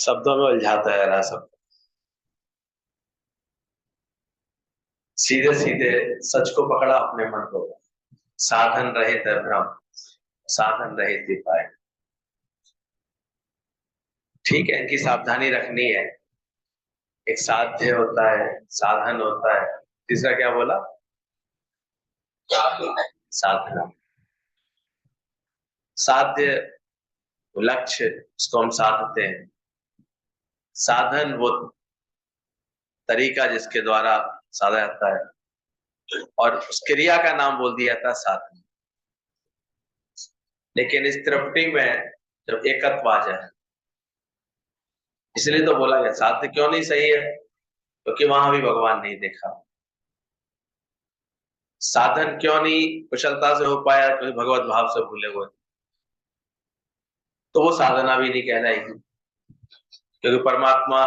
शब्दों में उलझाता है रहा सब। सीधे सीधे सच को पकड़ा अपने मन को, साधन रहित भ्रम, साधन रहित पाए। ठीक है, इनकी सावधानी रखनी है। एक साध्य होता है, साधन होता है, तीसरा क्या बोला? साधना। साध्य लक्ष्य, उसको हम साधते हैं। साधन वो तरीका जिसके द्वारा साधा जाता है, और उस क्रिया का नाम बोल दिया था साधन। लेकिन इस त्रिपुटी में जब एकत्व आ जाए, इसलिए तो बोला गया साध्य क्यों नहीं सही है, क्योंकि वहां भी भगवान नहीं देखा। साधन क्यों नहीं कुशलता से हो पाया, क्योंकि भगवत भाव से भूले हुए, तो वो साधना भी नहीं कहलाएगी, क्योंकि परमात्मा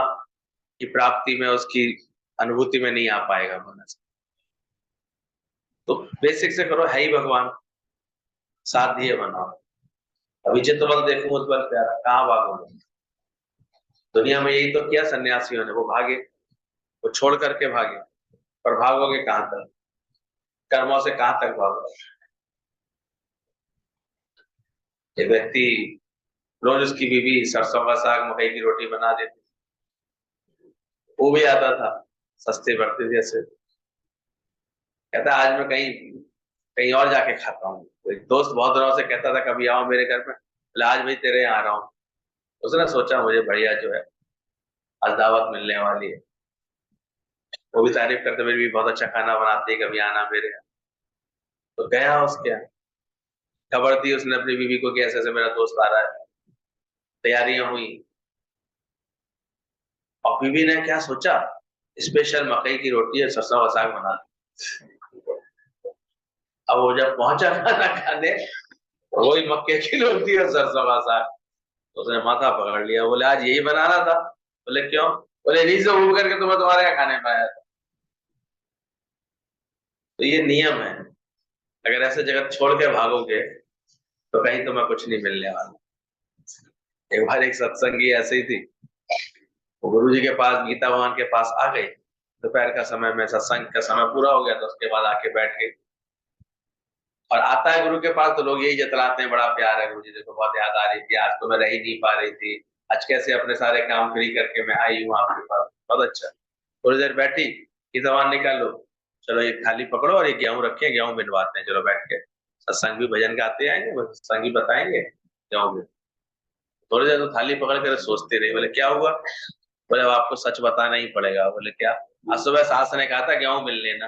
की प्राप्ति में, उसकी अनुभूति में नहीं आ पाएगा मनुष्य। तो बेसिक से करो, है ही भगवान, साध्य बनाओ। अभी चित्त बल देखूं उस बल प्यारा, कहाँ भागोगे? दुनिया में यही तो किया सन्यासियों ने, वो भागे, वो छोड़ करके भागे, पर भागोगे कहां तक? कर्मों से कहां तक भागोगे? ये व्यक्ति रोज उसकी बीवी सरसों का साग मकई की रोटी बना देती, वो भी आता था सस्ते बढ़ते जैसे। कहता आज मैं कहीं कहीं और जाके खाता हूँ। एक दोस्त बहुत दिनों से कहता था कभी आओ मेरे घर में, बोला आज भाई तेरे यहाँ आ रहा हूँ। उसने सोचा मुझे बढ़िया जो है आज दावत मिलने वाली है। वो भी तारीफ करते, मेरी भी बहुत अच्छा खाना बनाती है, कभी आना मेरे यहाँ। तो गया उसके यहाँ, खबर दी उसने अपनी बीवी को कि ऐसे ऐसे मेरा दोस्त आ रहा है। तैयारियां हुई, और बीवी ने क्या सोचा, स्पेशल मकई की रोटी और सरसों का साग बना दी। अब वो जब पहुंचा खाना खाने, वही मक्के की रोटी और सरसों का साग, तो उसने माथा पकड़ लिया, बोले आज यही बनाना था। बोले क्यों? बोले नहीं से उब करके तो मैं तुम्हारे यहाँ खाने पाया था। तो ये नियम है, अगर ऐसे जगत छोड़ के भागोगे तो कहीं तुम्हें कुछ नहीं मिलने वाला। एक बार एक सत्संगी ऐसे ही थी, वो गुरु जी के पास, गीता भगवान के पास आ गई। दोपहर का समय में सत्संग का समय पूरा हो गया, तो उसके बाद आके बैठ गई। और आता है गुरु के पास तो लोग यही जतलाते हैं, बड़ा प्यार है गुरु जी, देखो बहुत याद आ रही थी, आज तो मैं रह ही नहीं पा रही थी, आज कैसे अपने सारे काम फ्री करके मैं आई हूँ आपके पास, बहुत अच्छा। थोड़ी देर बैठी, गीता भगवान निकालो, चलो ये थाली पकड़ो और ये गेहूं रखे, गेहूं बिनवाते हैं, चलो बैठ के सत्संग भी भजन गाते आएंगे, सत्संग भी बताएंगे, गेहूं भी। थोड़ी देर तो थाली पकड़ कर सोचते रहे। बोले क्या हुआ? बोले अब आपको सच बताना ही पड़ेगा। बोले क्या? आज सुबह सास ने कहा था गेहूं मिल लेना।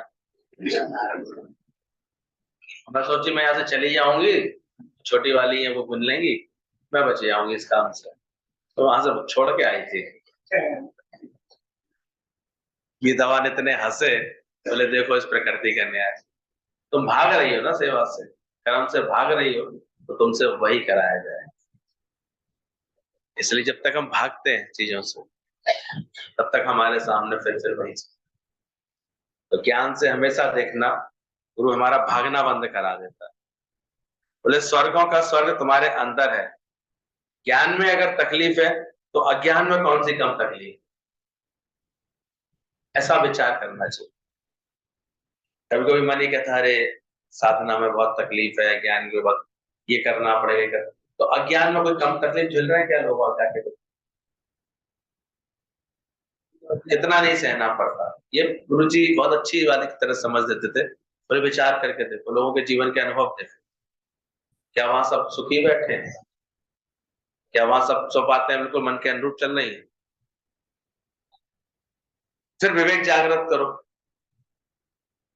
मैं सोची मैं यहाँ से चली जाऊंगी, छोटी वाली है वो मिल लेंगी, मैं बच जाऊंगी इस काम से, तो वहां से छोड़ के आई थी। विधवा इतने हंसे, बोले देखो इस प्रकृति का न्याय, तुम भाग रही हो ना सेवा से, कर्म से भाग रही हो, तो तुमसे वही कराया जाए। इसलिए जब तक हम भागते हैं चीजों से, तब तक हमारे सामने फिर वही। तो ज्ञान से हमेशा देखना, गुरु हमारा भागना बंद करा देता है। बोले स्वर्गों का स्वर्ग तुम्हारे अंदर है। ज्ञान में अगर तकलीफ है तो अज्ञान में कौन सी कम तकलीफ, ऐसा विचार करना चाहिए। कभी कभी मन ही कहता है अरे साधना में बहुत तकलीफ है, ज्ञान के वक्त ये करना पड़ेगा, तो अज्ञान में कोई कम तकलीफ झेल रहे हैं क्या लोग? और जाके इतना नहीं सहना पड़ता। ये गुरु जी बहुत अच्छी वाली की तरह समझ देते थे। थोड़े विचार करके देखो, लोगों के जीवन के अनुभव देखो, क्या वहां सब सुखी बैठे हैं? क्या वहां सब बातें बिल्कुल मन के अनुरूप चल रही है? फिर विवेक जागृत करो,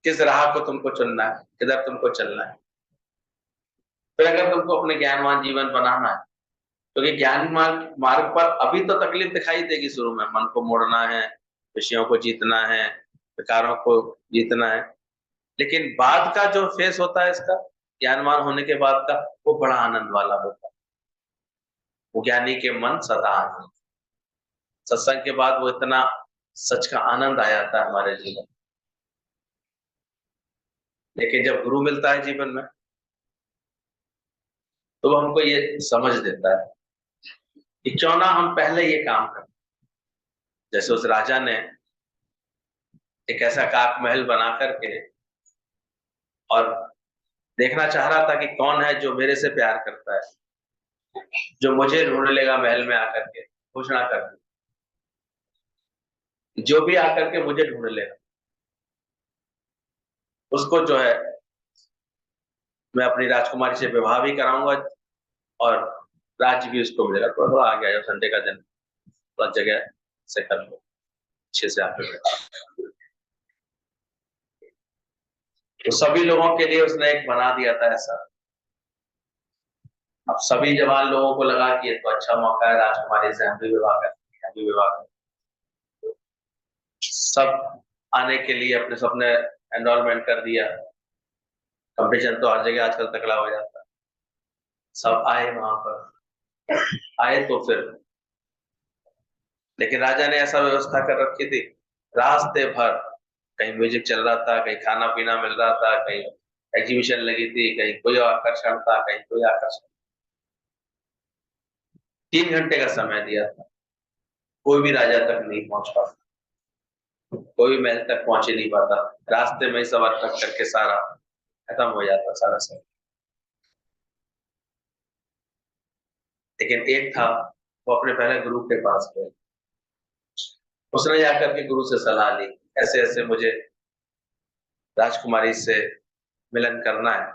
किस राह को तुमको चुनना है, किधर तुमको चलना है। फिर अगर तुमको अपने ज्ञानवान जीवन बनाना है, क्योंकि ज्ञान मार्ग मार्ग पर अभी तो तकलीफ दिखाई देगी शुरू में, मन को मोड़ना है, विषयों को जीतना है, विकारों को जीतना है, लेकिन बाद का जो फेस होता है इसका, ज्ञानवान होने के बाद का, वो बड़ा आनंद वाला होता है। वो ज्ञानी के मन सदा आनंद, सत्संग के बाद वो इतना सच का आनंद आ जाता है हमारे जीवन। लेकिन जब गुरु मिलता है जीवन में, तो वो हमको ये समझ देता है कि क्यों ना हम पहले ये काम करें। जैसे उस राजा ने एक ऐसा काक महल बना करके और देखना चाह रहा था कि कौन है जो मेरे से प्यार करता है, जो मुझे ढूंढ लेगा महल में आकर के, घोषणा कर दी, जो भी आकर के मुझे ढूंढ लेगा उसको जो है मैं अपनी राजकुमारी से विवाह भी कराऊंगा और राज्य भी उसको मिलेगा। थोड़ा थोड़ा आ गया संडे का दिन, थोड़ा जगह से कर लो, अच्छे से आके तो सभी लोगों के लिए उसने एक बना दिया था ऐसा। अब सभी जवान लोगों को लगा कि ये तो अच्छा मौका है, राजकुमारी से हम भी विवाह करें, हम भी विवाह करें। सब आने के लिए अपने सबने एनरोलमेंट कर दिया। कंपटीशन तो हर जगह आजकल तगड़ा हो जाता है। सब आए वहां पर, आए तो फिर लेकिन राजा ने ऐसा व्यवस्था कर रखी थी, रास्ते भर कहीं म्यूजिक चल रहा था, कहीं खाना पीना मिल रहा था, कहीं एग्जीबिशन लगी थी, कहीं कोई आकर्षण था, कहीं कोई आकर्षण। 3 घंटे का समय दिया था, कोई भी राजा तक नहीं पहुंच पाता, कोई महल तक पहुंच ही नहीं पाता। रास्ते में ही सब अटक करके सारा खत्म हो जाता सारा सब। लेकिन एक था, वो अपने पहले गुरु के पास गया, उसने जाकर के गुरु से सलाह ली, ऐसे ऐसे मुझे राजकुमारी से मिलन करना है,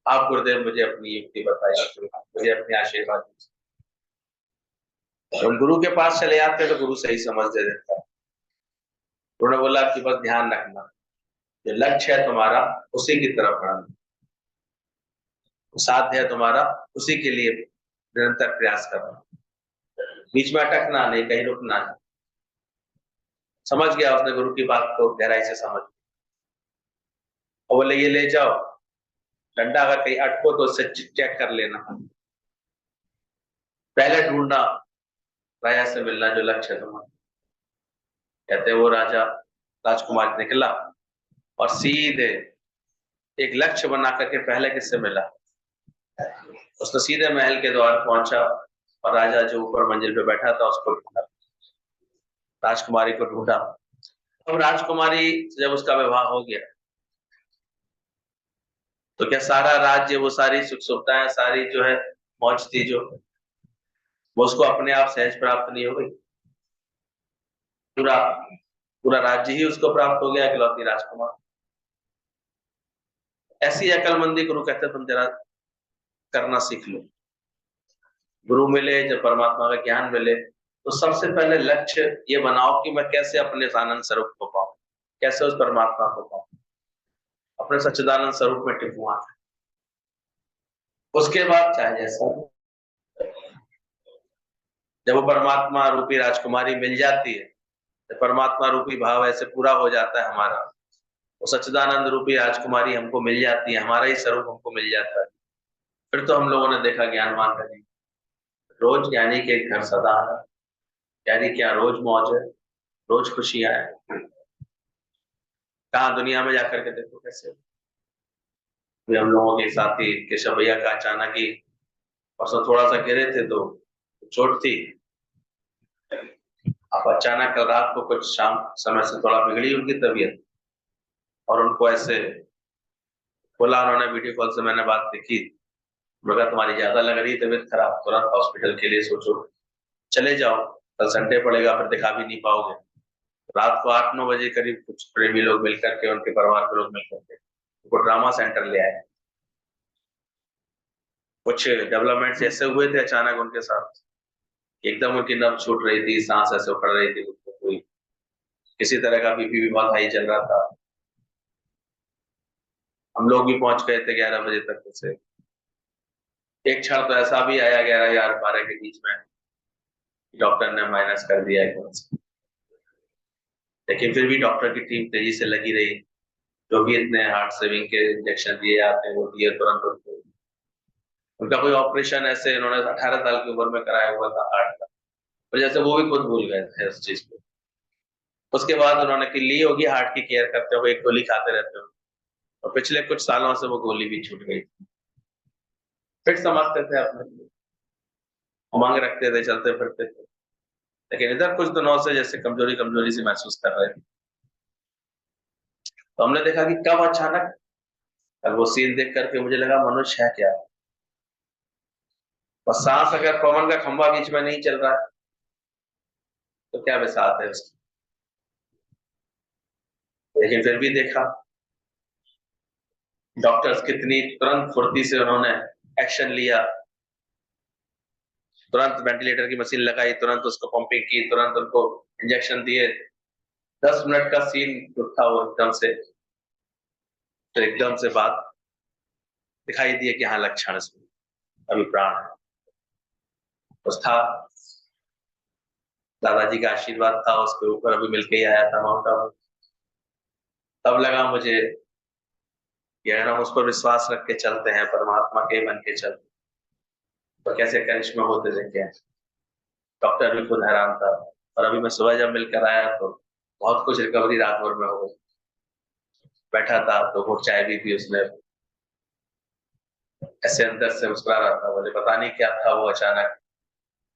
आप गुरुदेव मुझे अपनी युक्ति बताइए, मुझे अपने आशीर्वाद दीजिए। हम गुरु के पास चले आते तो गुरु सही समझ दे देता। उन्होंने बोला कि बस ध्यान रखना, जो लक्ष्य है तुम्हारा उसी की तरफ बढ़ना, साध्य है तुम्हारा उसी के लिए निरंतर प्रयास करना, बीच में अटकना नहीं, कहीं रुकना नहीं। समझ गया उसने गुरु की बात को, गहराई से समझ, और बोले ये ले जाओ डंडा, अगर कहीं अटको तो उससे चेक कर लेना, पहले ढूंढना राजा से मिलना जो लक्ष्य है तुम्हारा। कहते वो राजा राजकुमार निकला और सीधे एक लक्ष्य बना करके पहले किससे मिला, उसने सीधे महल के द्वार पहुंचा और राजा जो ऊपर मंजिल पे बैठा था उसको ढूंढा, राजकुमारी को ढूंढा। अब राजकुमारी जब उसका विवाह हो गया तो क्या सारा राज्य, वो सारी सुख सुविधाएं, सारी जो है मौज थी जो, वो उसको अपने आप सहज प्राप्त नहीं हो गई? पूरा पूरा राज्य ही उसको प्राप्त हो गया, इकलौती राजकुमार। ऐसी अकलमंदी गुरु कहते तुम जरा करना सीख लो। गुरु मिले, जब परमात्मा का ज्ञान मिले तो सबसे पहले लक्ष्य ये बनाओ कि मैं कैसे अपने आनंद स्वरूप को पाऊं, कैसे उस परमात्मा को पाऊं, अपने सच्चिदानंद स्वरूप में टिकूं। उसके बाद चाहे जैसा हो। जब वो परमात्मा रूपी राजकुमारी मिल जाती है, जब परमात्मा रूपी भाव ऐसे पूरा हो जाता है हमारा, वो सच्चिदानंद रूपी राजकुमारी हमको मिल जाती है, हमारा ही स्वरूप हमको मिल जाता है, फिर तो हम लोगों ने देखा ज्ञानवान का नहीं, रोज ज्ञानी के घर सदा है, यानी क्या रोज मौज है, रोज खुशियां है। कहाँ दुनिया में जाकर के देखो कैसे। अभी हम लोगों के साथी केशव भैया का अचानक ही परसों थोड़ा सा गिरे थे तो चोट थी। अब अचानक कल रात को कुछ शाम समय से थोड़ा बिगड़ी उनकी तबीयत, और उनको ऐसे बोला, उन्होंने वीडियो कॉल से मैंने बात देखी, बोला तुम्हारी ज्यादा लग रही है तबीयत खराब, तुरंत हॉस्पिटल के लिए सोचो, चले जाओ, कल संडे पड़ेगा फिर दिखा भी नहीं पाओगे। रात को 8-9 बजे करीब कुछ प्रेमी लोग मिलकर के, उनके परिवार के लोग मिलकर के उनको ड्रामा सेंटर ले आए। कुछ डेवलपमेंट्स ऐसे हुए थे अचानक उनके साथ, एकदम उनकी नब्ज छूट रही थी, सांस ऐसे उखड़ रही थी, कोई किसी तरह का बीपी भी बहुत हाई चल रहा था। हम लोग भी पहुंच गए थे 11 बजे तक उसे। एक क्षण तो ऐसा भी आया 11 या 12 के बीच में, डॉक्टर ने माइनस कर दिया एकदम से, लेकिन फिर भी डॉक्टर की टीम तेजी से लगी रही, जो भी इतने हार्ट सेविंग के इंजेक्शन दिए जाते हैं वो दिए तुरंत उनको। उनका कोई ऑपरेशन ऐसे इन्होंने 18 साल की उम्र में कराया हुआ था हार्ट का, तो जैसे वो भी खुद भूल गए थे उस चीज को। उसके बाद उन्होंने की ली होगी हार्ट की केयर करते हुए, एक गोली खाते रहते हो, और पिछले कुछ सालों से वो गोली भी छूट गई, फिट समझते थे अपने। उमंग रखते थे, चलते फिरते थे। लेकिन इधर कुछ दिनों से जैसे कमजोरी कमजोरी सी महसूस कर रहे थे। तो हमने देखा कि कब अचानक, अब वो सीन देख करके मुझे लगा मनुष्य है क्या। और सांस अगर पवन का खंभा बीच में नहीं चल रहा है तो क्या बिसात है उसकी। लेकिन फिर भी देखा डॉक्टर्स कितनी तुरंत फुर्ती से उन्होंने एक्शन लिया, तुरंत वेंटिलेटर की मशीन लगाई, तुरंत उसको पंपिंग की, तुरंत उनको इंजेक्शन दिए। 10 मिनट का सीन जो था वो एकदम से, तो एकदम से बात दिखाई दिए कि हाँ लक्षण इसमें अभी प्राण है। उस था दादाजी का आशीर्वाद था उसके ऊपर, अभी मिलके ही आया था माउंट आबू। तब लगा मुझे कि अगर हम उस पर विश्वास रख के चलते हैं, परमात्मा के बन के चलते, तो कैसे करिश्मे होते देखे। डॉक्टर भी खुद हैरान था। और अभी मैं सुबह जब मिलकर आया तो बहुत कुछ रिकवरी रात भर में हो गई। बैठा था तो वो चाय भी पी उसने, ऐसे अंदर से मुस्कुरा रहा था। बोले पता नहीं क्या था वो, अचानक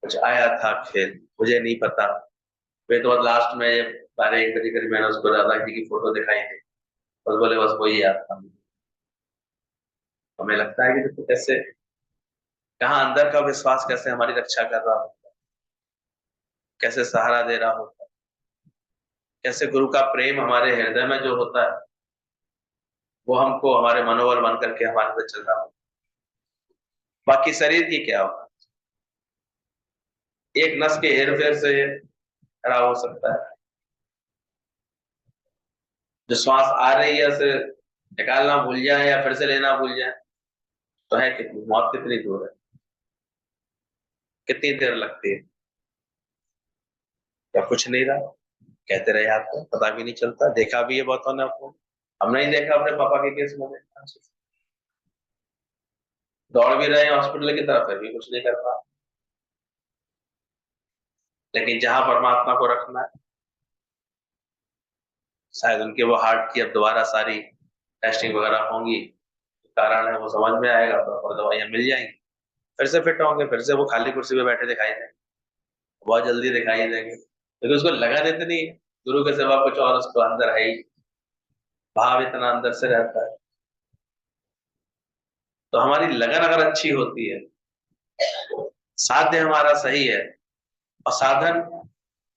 कुछ आया था खेल, मुझे नहीं पता। वे तो लास्ट में 12-1 बजे करीब मैंने उसको दादा जी की फोटो दिखाई थी, बस बोले बस वही याद था। हमें लगता है कि देखो कैसे, कहाँ अंदर का विश्वास कैसे हमारी रक्षा कर रहा होता है, कैसे सहारा दे रहा होता है, कैसे गुरु का प्रेम हमारे हृदय में जो होता है वो हमको हमारे मनोबल बन करके हमारे अंदर चल रहा होता है। बाकी शरीर की क्या होगा, एक नस के हेर फेर से खराब हो सकता है। जो श्वास आ रही है उसे निकालना भूल जाए या फिर से लेना भूल जाए तो है कितनी मौत, कितनी दूर है, कितनी देर लगती है, या कुछ नहीं रहा, कहते रहे आपको पता भी नहीं चलता। देखा भी है बहुतों ने आपको, हमने ही देखा अपने पापा के केस में, देखा दौड़ भी रहे हैं हॉस्पिटल की तरफ, फिर भी कुछ नहीं कर पा। लेकिन जहां परमात्मा को रखना है, शायद उनके वो हार्ट की अब दोबारा सारी टेस्टिंग वगैरह होंगी, कारण है वो समझ में आएगा तो और दवाइयां मिल जाएंगी, फिर से फिट होंगे, फिर से वो खाली कुर्सी पे बैठे दिखाई देंगे, बहुत जल्दी दिखाई देंगे। क्योंकि उसको लगन इतनी है, गुरु के सिवा कुछ और उसको अंदर है ही, भाव इतना अंदर से रहता है। तो हमारी लगन अगर अच्छी होती है, साध्य हमारा सही है, और साधन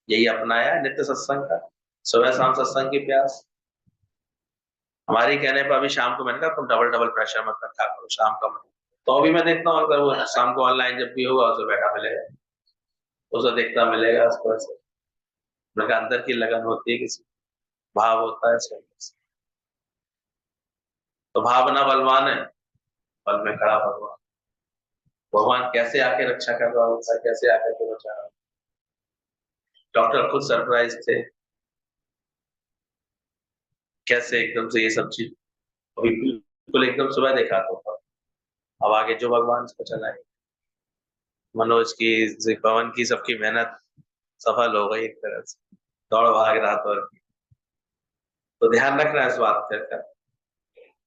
यही अपनाया है नित्य सत्संग का, सुबह शाम सत्संग की प्यास। हमारी कहने पर अभी शाम को मैंने कहा तुम डबल डबल प्रेशर मत रखा करो शाम का, तो अभी मैं देखता हूँ अगर वो शाम को ऑनलाइन जब भी होगा उसे बैठा मिलेगा, उसे देखता मिलेगा उसको ऐसे। मैंने कहा अंदर की लगन होती है किसी, भाव होता है इसके अंदर से। तो भावना बलवान है, बल में खड़ा भगवान। भगवान कैसे आके रक्षा कर रहा होता है, कैसे आके तो बचा रहा। डॉक्टर खुद सरप्राइज थे, कैसे एकदम से ये सब चीज अभी बिल्कुल एकदम सुबह देखा तो था। अब आगे जो भगवान इसको चलाए। मनोज की, पवन की, सबकी मेहनत सफल हो गई एक तरह से, दौड़ भाग रहा था। तो ध्यान रखना इस बात का,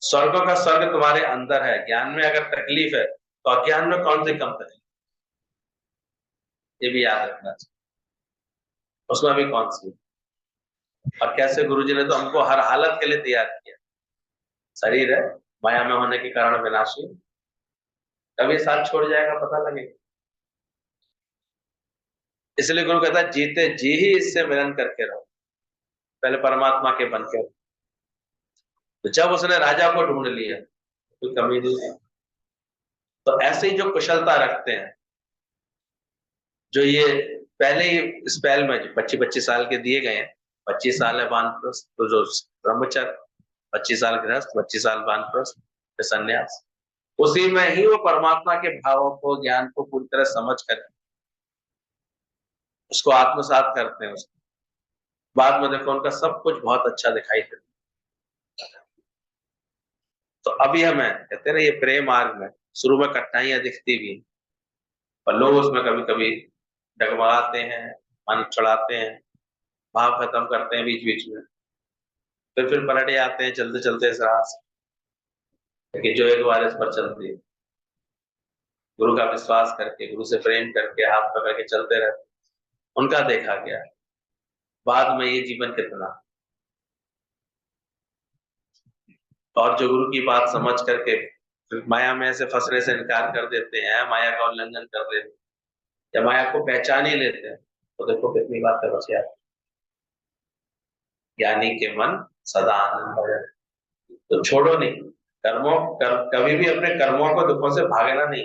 स्वर्गों का स्वर्ग तुम्हारे अंदर है। ज्ञान में अगर तकलीफ है तो अज्ञान में कौन सी कम तकलीफ, ये भी याद रखना चाहिए, उसमें भी कौन सी। और कैसे गुरुजी ने तो हमको हर हालत के लिए तैयार किया। शरीर है, माया में होने के कारण विनाशी, कभी साथ छोड़ जाएगा पता लगेगा। इसलिए गुरु कहता है जीते जी ही इससे मिलन करके रहो, पहले परमात्मा के बन के। तो जब उसने राजा को ढूंढ लिया, कोई कमी नहीं है। तो ऐसे ही जो कुशलता रखते हैं, जो ये पहले ही स्पेल में 25-25 साल के दिए गए हैं, 25 साल है वानप्रस्थ, तो जो ब्रह्मचर्य, 25 साल गृहस्थ, 25 साल वानप्रस्थ, फिर संन्यास, उसी में ही वो परमात्मा के भावों को, ज्ञान को पूरी तरह समझ कर उसको आत्मसात करते हैं। उसको बाद में देखो उनका सब कुछ बहुत अच्छा दिखाई देता। तो अभी हमें कहते हैं ना, ये प्रेम मार्ग में शुरू में कठिनाइयां दिखती भी, और लोग उसमें कभी कभी डगमगाते हैं, मन चढ़ाते हैं, भाव खत्म करते हैं बीच बीच में, फिर पलट आते हैं चलते चलते इस राह से। लेकिन जो एक बार इस पर चलती है गुरु का विश्वास करके, गुरु से प्रेम करके, हाथ पकड़ के चलते रहते, उनका देखा गया। बाद में ये जीवन कितना, और जो गुरु की बात समझ करके माया में ऐसे फंसने से इनकार कर देते हैं, माया का उल्लंघन कर देते हैं, या माया को पहचान ही लेते हैं, तो देखो कितनी बातें बच जाती। ज्ञानी के मन सदा आनंद है। तो छोड़ो नहीं कभी भी अपने कर्मों को, दुखों से भागना नहीं,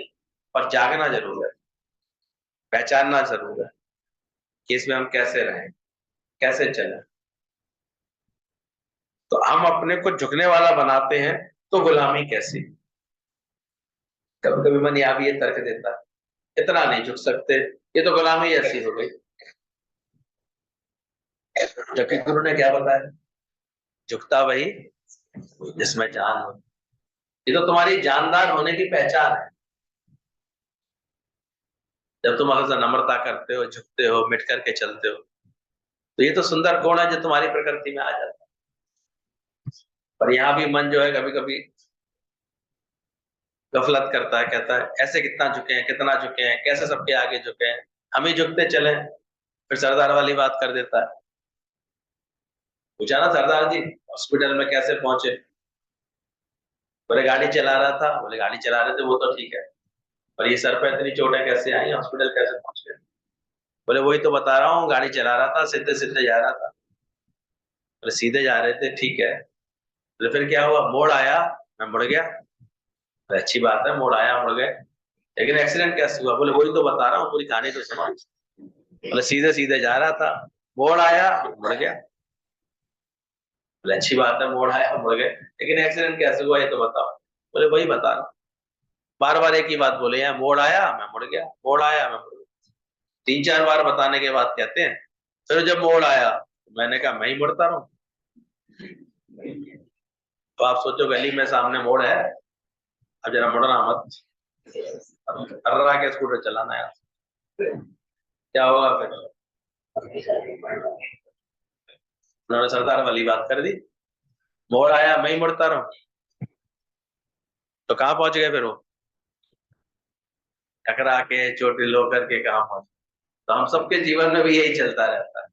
पर जागना जरूर है, पहचानना जरूर है कि इसमें हम कैसे रहें, कैसे चलें। तो हम अपने को झुकने वाला बनाते हैं तो गुलामी कैसी। कभी कभी मन यहाँ भी ये तर्क देता है, इतना नहीं झुक सकते, ये तो गुलामी ऐसी हो गई। जबकि गुरु ने क्या बताया, झुकता वही जिसमें जान हो। ये तो तुम्हारी जानदार होने की पहचान है। जब तुम अगर नम्रता करते हो, झुकते हो, मिट करके चलते हो, तो ये तो सुंदर गुण है जो तुम्हारी प्रकृति में आ जाता है। पर यहाँ भी मन जो है कभी कभी गफलत करता है, कहता है ऐसे कितना झुके हैं, कितना झुके हैं, कैसे सबके आगे झुके हैं, हम ही झुकते चले। फिर सरदार वाली बात कर देता है। पूछा ना सरदार जी हॉस्पिटल में कैसे पहुंचे, बोले गाड़ी चला रहा था। बोले गाड़ी चला रहे थे वो तो ठीक है, पर ये सर पे इतनी चोटें कैसे आई, हॉस्पिटल कैसे पहुंचे। बोले वही तो बता रहा हूँ, गाड़ी चला रहा था, सीधे सीधे जा रहा था। बोले सीधे जा रहे थे, ठीक है। बोले फिर क्या हुआ, मोड़ आया, मैं मुड़ गया। बोले अच्छी बात है, मोड़ आया, मुड़ गए, लेकिन एक्सीडेंट कैसे हुआ। बोले वही तो बता रहा हूँ, पूरी कहानी तो सुनो। बोले सीधे सीधे जा रहा था, मोड़ आया, मुड़ गया। बोले अच्छी बात है, मोड़ आया, मुड़ गए, लेकिन एक्सीडेंट कैसे हुआ ये तो बताओ। बोले वही बता रहा हूँ। बार बार एक ही बात बोले हैं, मोड़ आया मैं मुड़ गया, मोड़ आया मैं मुड़ गया। 3-4 बार बताने के बाद कहते हैं फिर जब मोड़ आया तो मैंने कहा मैं ही मुड़ता रहूं। तो आप सोचो गली में सामने मोड़ है, अब जरा मुड़ना मत, अर्रा के स्कूटर चलाना है, क्या होगा फिर। उन्होंने सरदार वाली बात कर दी, मोड़ आया मैं ही मुड़ता रहूं, तो कहाँ पहुंच गए फिर वो, टकरा के चोटिल होकर के कहाँ पहुंच। तो हम सबके जीवन में भी यही चलता रहता है।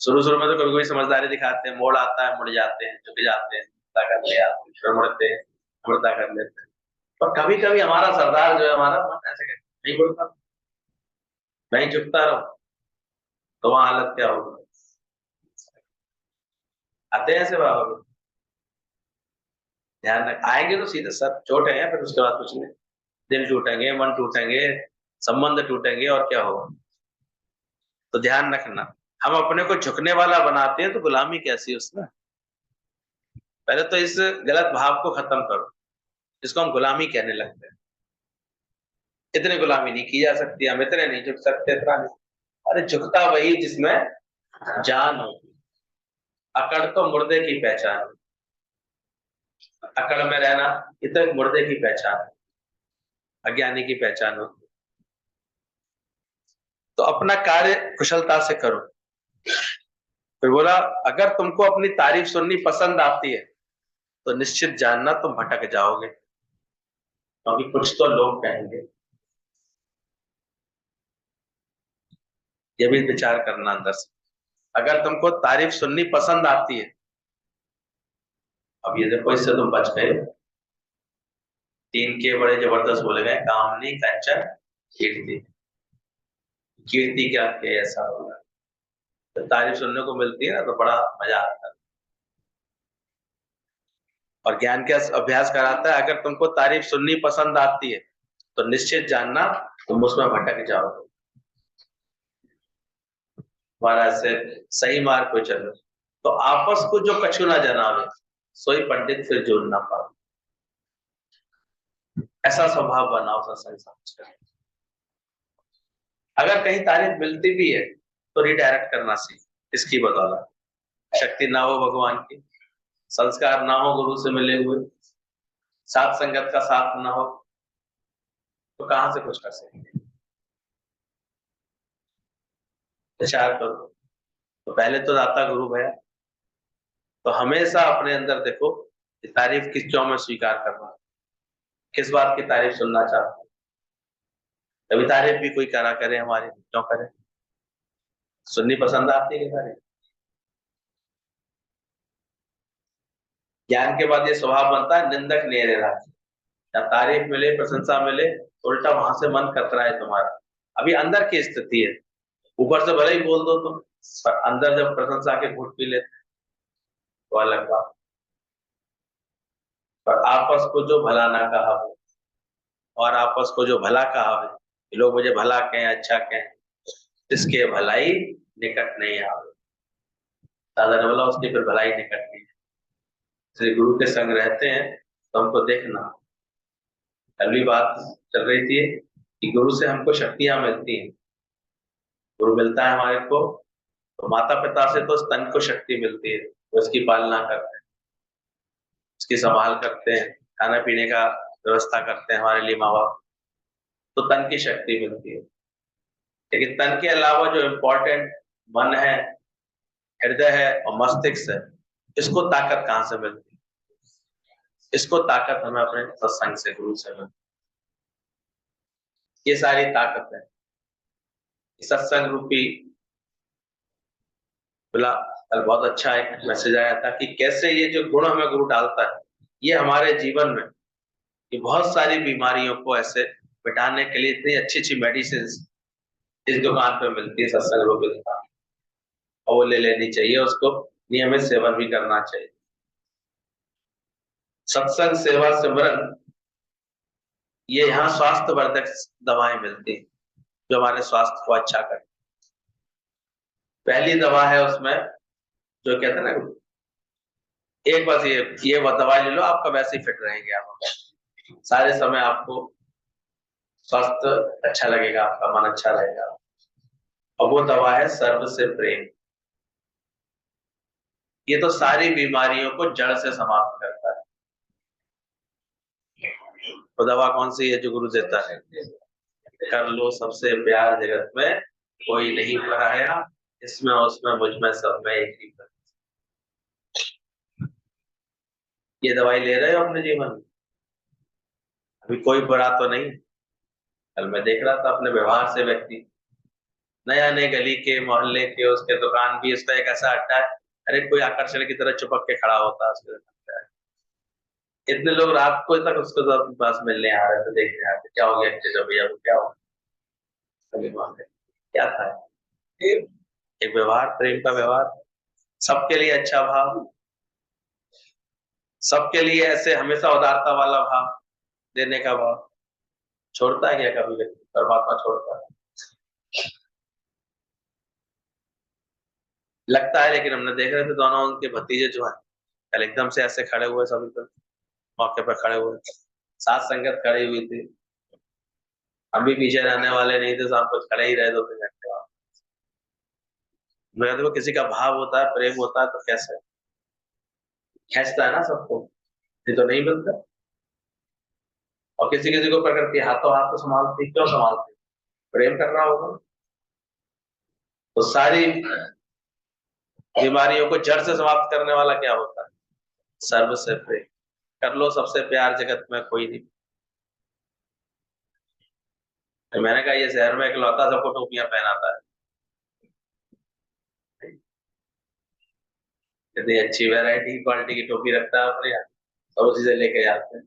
शुरू शुरू में तो कभी कोई समझदारी दिखाते हैं, मोड़ आता है मुड़ जाते हैं, झुक जाते हैं, कर लिया, फिर मुड़ते हैं, मुड़ता कर लेते हैं। पर कभी कभी हमारा सरदार जो है, हमारा मन ऐसे कहता है, नहीं मुड़ता, नहीं झुकता रहो, तो वहां हालत क्या होगी। आते हैं ऐसे बाबा भी, ध्यान रख, आएंगे तो सीधे सर चोट है, फिर उसके बाद कुछ नहीं, दिल टूटेंगे, मन टूटेंगे, संबंध टूटेंगे, और क्या होगा। तो ध्यान रखना, हम अपने को झुकने वाला बनाते हैं तो गुलामी कैसी उसमें। पहले तो इस गलत भाव को खत्म करो, जिसको हम गुलामी कहने लगते हैं। इतनी गुलामी नहीं की जा सकती, हम इतने नहीं झुक सकते, इतना नहीं। अरे झुकता वही जिसमें जान हो। अकड़ तो मुर्दे की पहचान है। अकड़ में रहना ये तो एक मुर्दे की पहचान है, अज्ञानी की पहचान हो। तो अपना कार्य कुशलता से करो। फिर बोला अगर तुमको अपनी तारीफ सुननी पसंद आती है तो निश्चित जानना तुम भटक जाओगे, क्योंकि कुछ तो लोग कहेंगे। ये भी विचार करना अंदर से। अगर तुमको तारीफ सुननी पसंद आती है, अब ये देखो इससे तुम बच गए। 3 के बड़े जबरदस्त बोले गए, कामनी कंचन कीर्ति। कीर्ति क्या के ऐसा होगा, तो तारीफ सुनने को मिलती है ना तो बड़ा मजा आता है। और ज्ञान का अभ्यास कराता है, अगर तुमको तारीफ सुननी पसंद आती है तो निश्चित जानना तुम उसमें भटक जाओगे। महाराज से सही मार्ग पे चलो, तो आपस को जो कछु ना जनावे, सोई पंडित फिर जोड़ ना पाओ। ऐसा स्वभाव बनाओ सत्संग समझ कर। अगर कहीं तारीफ मिलती भी है तो रिडायरेक्ट करना सीख। इसकी बदौलत शक्ति ना हो भगवान की, संस्कार ना हो गुरु से मिले हुए, साथ संगत का साथ ना हो, तो कहां से कुछ कर सकेंगे। विचार करो। तो पहले तो दाता गुरु भया, तो हमेशा अपने अंदर देखो कि तारीफ किस क्यों में स्वीकार करना, किस बात की तारीफ सुनना चाहते हैं? कभी तारीफ भी कोई करा करे हमारी, क्यों करे? सुननी पसंद आती है तारीफ? ज्ञान के बाद ये स्वभाव बनता है निंदक नहीं रहा, या तारीफ मिले प्रशंसा मिले उल्टा वहां से मन कतरा है तुम्हारा। अभी अंदर की स्थिति है, ऊपर से भले ही बोल दो तुम, पर अंदर जब प्रशंसा के घूट पी लेते तो अलग बात। पर आपस को जो भला ना कहा हो, और आपस को जो भला कहा हो, ये लोग मुझे भला कहें अच्छा कहें, इसके भलाई निकट नहीं आवे। दादा ने बोला उसकी फिर भलाई निकट नहीं। श्री गुरु के संग रहते हैं तो हमको देखना। कल भी बात चल रही थी कि गुरु से हमको शक्तियां मिलती हैं। गुरु मिलता है हमारे को तो माता पिता से तो स्तन को शक्ति मिलती है, वो उसकी पालना करते हैं, उसकी संभाल करते हैं, खाने पीने का व्यवस्था करते हैं हमारे लिए माँ बाप, तो तन की शक्ति मिलती है। लेकिन तन के अलावा जो इम्पोर्टेंट मन है, हृदय है और मस्तिष्क है, इसको ताकत कहाँ से मिलती है? इसको ताकत हमें अपने सत्संग से, गुरु से मिलती है। ये सारी ताकत है सत्संग रूपी। बोला कल बहुत अच्छा एक मैसेज आया था कि कैसे ये जो गुण हमें गुरु डालता है, ये हमारे जीवन में ये बहुत सारी बीमारियों को ऐसे मिटाने के लिए इतनी अच्छी अच्छी मेडिसिन इस दुकान पे मिलती है, सत्संग रूपी दुकान, और वो ले लेनी चाहिए, उसको नियमित सेवन भी करना चाहिए। सत्संग सेवा सिमरन, ये यहाँ स्वास्थ्य वर्धक दवाएं मिलती हैं जो हमारे स्वास्थ्य को अच्छा करे। पहली दवा है उसमें जो कहते हैं ना, एक बस ये दवा ले लो, आपका वैसे ही फिट रहेंगे आप, सारे समय आपको स्वास्थ्य अच्छा लगेगा, आपका मन अच्छा रहेगा। और वो दवा है सर्व से प्रेम। ये तो सारी बीमारियों को जड़ से समाप्त करता है। वो दवा कौन सी है जो गुरु देता है? कर लो सबसे प्यार जगत में कोई नहीं पराया, इसमें उसमें मुझ में सब में एक ही। ये दवाई ले रहे हो अपने जीवन में? अभी कोई बुरा तो नहीं? कल मैं देख रहा था अपने व्यवहार से व्यक्ति, नया नए गली के मोहल्ले के, उसके दुकान भी उसका एक ऐसा अड्डा है, अरे कोई आकर्षण की तरह चिपक के खड़ा होता है उसके। इतने लोग रात को तक उसके पास मिलने आ रहे थे, देखने आ रहे थे, क्या हो गया जो भैया को, क्या हो गया, क्या था? एक व्यवहार, प्रेम का व्यवहार, सबके लिए अच्छा भाव, सबके लिए ऐसे हमेशा उदारता वाला भाव, देने का भाव। छोड़ता है क्या कभी व्यक्ति? परमात्मा छोड़ता है? लगता है, लेकिन हमने देख रहे थे दोनों उनके भतीजे जो है कल एकदम से ऐसे खड़े हुए, सभी पर मौके पर खड़े हुए, साथ संगत खड़ी हुई थी, हम भी पीछे रहने वाले नहीं थे, सब कुछ खड़े ही रहे 2-3 घंटे बाद। मैं देखो किसी का भाव होता है, प्रेम होता है तो कैसे खेचता है ना सबको, ये तो नहीं मिलता। और किसी किसी को प्रकृति हाथों हाथ तो संभालती, क्यों संभालती? प्रेम करना होगा। तो सारी बीमारियों को जड़ से समाप्त करने वाला क्या होता है? सर्व से प्रेम। कर लो सबसे प्यार जगत में कोई नहीं। तो मैंने कहा ये शहर में इकलौता सबको टोपियां पहनाता है, इतनी अच्छी वैरायटी क्वालिटी की टोपी रखता है अपने यहाँ, और उसी से लेके जाते हैं,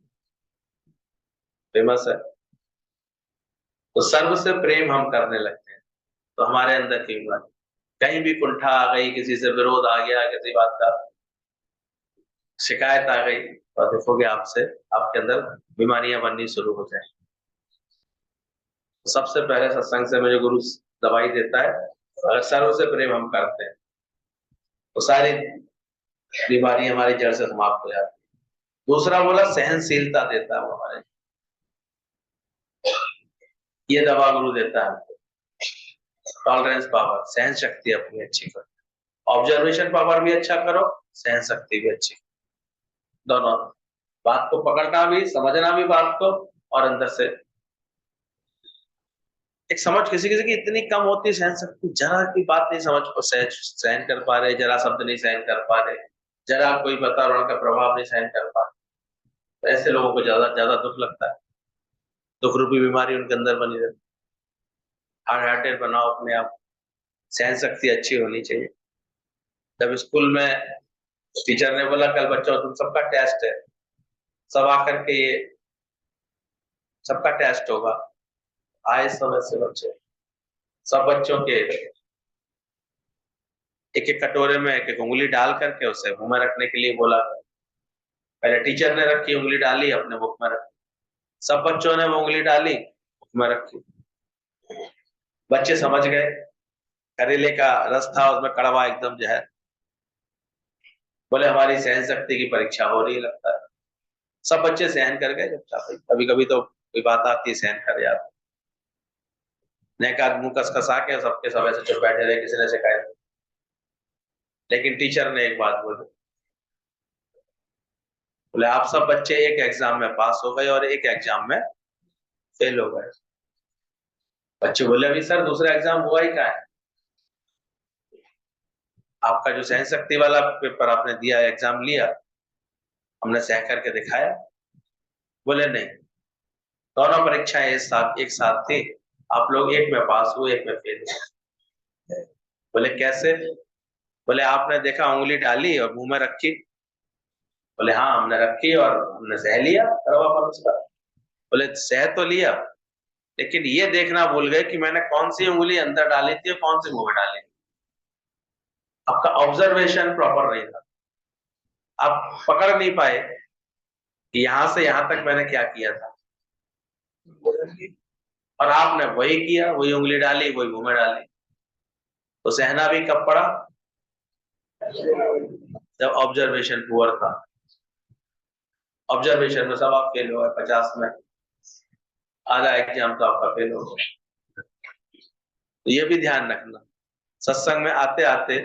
फेमस है। तो सर्व से प्रेम हम करने लगते हैं तो हमारे अंदर की बीमारी, कहीं भी कुंठा आ गई, किसी से विरोध आ गया, किसी बात का शिकायत आ गई, और देखोगे आपसे आपके अंदर बीमारियां बननी शुरू हो जाए। तो सबसे पहले सत्संग से मुझे गुरु दवाई देता है, अगर सर्व से प्रेम हम करते हैं तो सारी बीमारी हमारी जड़ से समाप्त हो जाती है। दूसरा बोला सहनशीलता देता है वो हमारे, ये दवा गुरु देता है हमको। टॉलरेंस पावर, सहन शक्ति अपनी अच्छी करो, ऑब्जर्वेशन पावर भी अच्छा करो, सहन शक्ति भी अच्छी, दोनों, बात को पकड़ना भी, समझना भी बात को, और अंदर से एक समझ किसी किसी की इतनी कम होती है सहन शक्ति, जरा की बात नहीं समझ को सहन कर पा रहे, जरा शब्द नहीं सहन कर पा रहे, जरा कोई वातावरण का प्रभाव नहीं सहन कर पा रहे। तो ऐसे लोगों को ज्यादा ज्यादा दुख लगता है, दुख रूपी बीमारी उनके अंदर बनी रहती। हार्ड हार्टेड बनाओ अपने आप, सहन शक्ति अच्छी होनी चाहिए। जब स्कूल में टीचर ने बोला कल बच्चों तुम सबका टेस्ट है, सब आकर के ये सबका टेस्ट होगा, आए सब ऐसे बच्चे, सब बच्चों के एक एक कटोरे में एक एक उंगली डाल करके उसे मुंह में रखने के लिए बोला। पहले टीचर ने रखी, उंगली डाली, अपने मुख में रखी, सब बच्चों ने वो उंगली डाली, मुख में रखी। बच्चे समझ गए, करेले का रस था उसमें कड़वा एकदम जहर। बोले हमारी सहन शक्ति की परीक्षा हो रही लगता है। सब बच्चे सहन कर गए चुपचाप। कभी कभी तो कोई बात आती है सहन कर जाते, नेक आदमी मुंह कसकसा के सबके सब ऐसे चुप बैठे रहे, किसी ने शिकायत। लेकिन टीचर ने एक बात बोली, बोले आप सब बच्चे एक एग्जाम में पास हो गए और एक एग्जाम में फेल हो गए। बच्चे बोले अभी सर दूसरा एग्जाम हुआ ही क्या है, आपका जो सहन शक्ति वाला पेपर आपने दिया, एग्जाम लिया, हमने सह करके दिखाया। बोले नहीं, दोनों परीक्षाएं एक साथ थी, आप लोग एक में पास हुए एक में फेल हुए। बोले कैसे? बोले आपने देखा उंगली डाली और मुंह में रखी। बोले हाँ हमने रखी और हमने सह लिया कड़वापन उसका। बोले सह तो लिया, लेकिन ये देखना भूल गए कि मैंने कौन सी उंगली अंदर डाली थी और कौन सी मुंह में डाली थी। आपका ऑब्जर्वेशन प्रॉपर नहीं था, आप पकड़ नहीं पाए कि यहां से यहां तक मैंने क्या किया था। और आपने वही किया, वही उंगली डाली, वही मुंह में डाली। तो सहना भी कब पड़ा? जब ऑब्जर्वेशन पुअर था। ऑब्जर्वेशन में सब आप फेल हो गए, 50 में आधा एग्जाम तो आपका फेल हो गया। तो ये भी ध्यान रखना, सत्संग में आते आते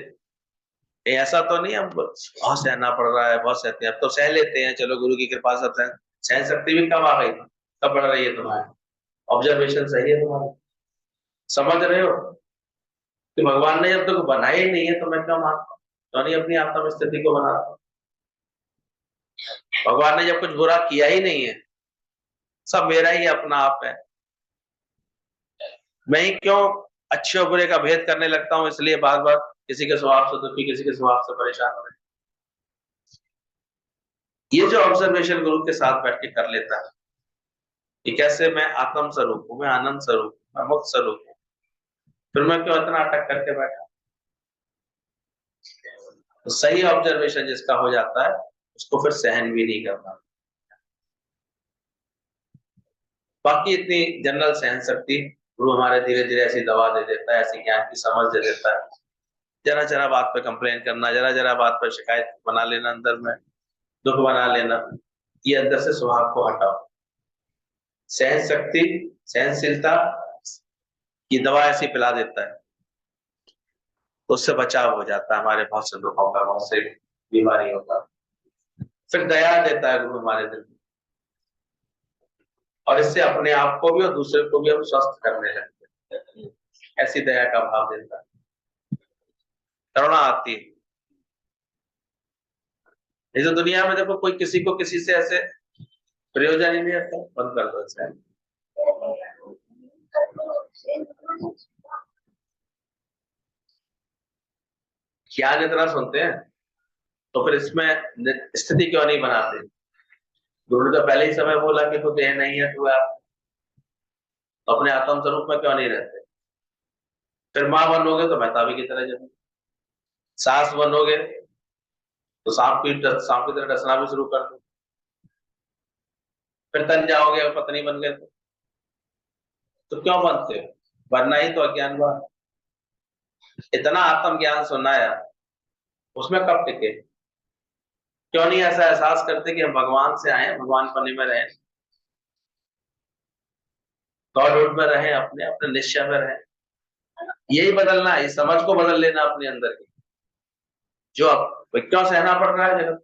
ऐसा तो नहीं हम बहुत सहना पड़ रहा है, बहुत सहते हैं, अब तो सह लेते हैं, चलो गुरु की कृपा से सहन शक्ति भी कब आ गई, कब बढ़ रही है तुम्हारी, ऑब्जर्वेशन सही है तुम्हारा, समझ रहे हो कि भगवान ने जब तक बनाया ही नहीं है तो मैं क्या मानता हूँ, तो नहीं अपनी आत्म स्थिति को बनाता हूँ। भगवान ने जब कुछ बुरा किया ही नहीं है, सब मेरा ही अपना आप है, मैं ही क्यों अच्छे और बुरे का भेद करने लगता हूँ, इसलिए बार बार किसी के स्वभाव से दुखी, किसी के स्वभाव से परेशान हो। ये जो ऑब्जर्वेशन गुरु के साथ बैठ के कर लेता है कि कैसे मैं आत्म स्वरूप हूँ, मैं आनंद स्वरूप, मैं मुक्त स्वरूप हूँ, फिर मैं क्यों इतना अटक करके बैठा। तो सही ऑब्जर्वेशन जिसका हो जाता है उसको फिर सहन भी नहीं करना। बाकी इतनी जनरल सहन शक्ति गुरु हमारे धीरे धीरे ऐसी दवा दे देता है, ऐसी ज्ञान की समझ दे देता है। जरा जरा बात पे कंप्लेन करना, जरा जरा बात पर शिकायत बना लेना, अंदर में दुख बना लेना, ये अंदर से स्वभाव को हटाओ। सहन शक्ति, सहनशीलता की दवा ऐसी पिला देता है, तो उससे बचाव हो जाता है हमारे बहुत से दुखों का, बहुत से बीमारियों का। फिर दया देता है गुरु हमारे दिल में, और इससे अपने आप को भी और दूसरे को भी हम स्वस्थ करने लगते हैं। ऐसी दया का भाव देता है, करुणा आती है। इस दुनिया में देखो कोई किसी को किसी से ऐसे प्रयोजन ही नहीं रहता, बंद कर दो इसे। ज्ञान इतना सुनते हैं तो फिर इसमें स्थिति क्यों नहीं बनाते? गुरु ने तो पहले ही समय बोला कि तू देह नहीं है, तू आप तो अपने आत्म स्वरूप में क्यों नहीं रहते? फिर माँ बनोगे तो महताबी की तरह जमे, सास बनोगे तो सांप की तरह डसना भी शुरू कर दो, फिर तन जाओगे और पत्नी बन गए तो क्यों बनते हो? बनना ही तो अज्ञान हुआ। इतना आत्मज्ञान सुनाया, उसमें कब टिके? क्यों नहीं ऐसा एहसास करते कि हम भगवान से आए, भगवान पने में रहे, गॉडहुड में रहे, अपने अपने निश्चय में रहे। यही बदलना है, इस समझ को बदल लेना अपने अंदर की। जो अब क्यों सहना पड़ रहा है जगत,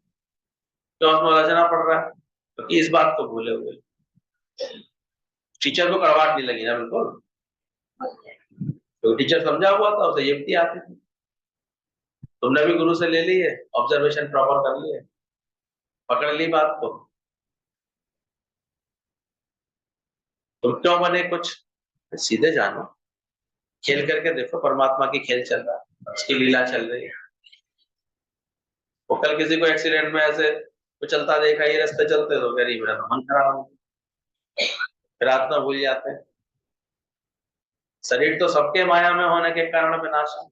क्यों उसमें उलझना पड़ रहा है, क्योंकि तो इस बात को भूले हुए। टीचर को कड़वाहट नहीं लगी ना बिल्कुल, तो टीचर समझा हुआ था, उसे युक्ति आती थी। तुमने भी गुरु से ले ली है, ऑब्जर्वेशन प्रॉपर कर लिए, पकड़ ली बात को, तुम क्यों बने कुछ, सीधे जानो, खेल करके देखो, परमात्मा की खेल चल रहा है, उसकी लीला चल रही है। वो कल किसी को एक्सीडेंट में ऐसे वो चलता देखा, ये रास्ते चलते तो गरीब मेरा तो मन खराब हो, प्रार्थना भूल जाते हैं। शरीर तो सबके माया में होने के कारण विनाश है।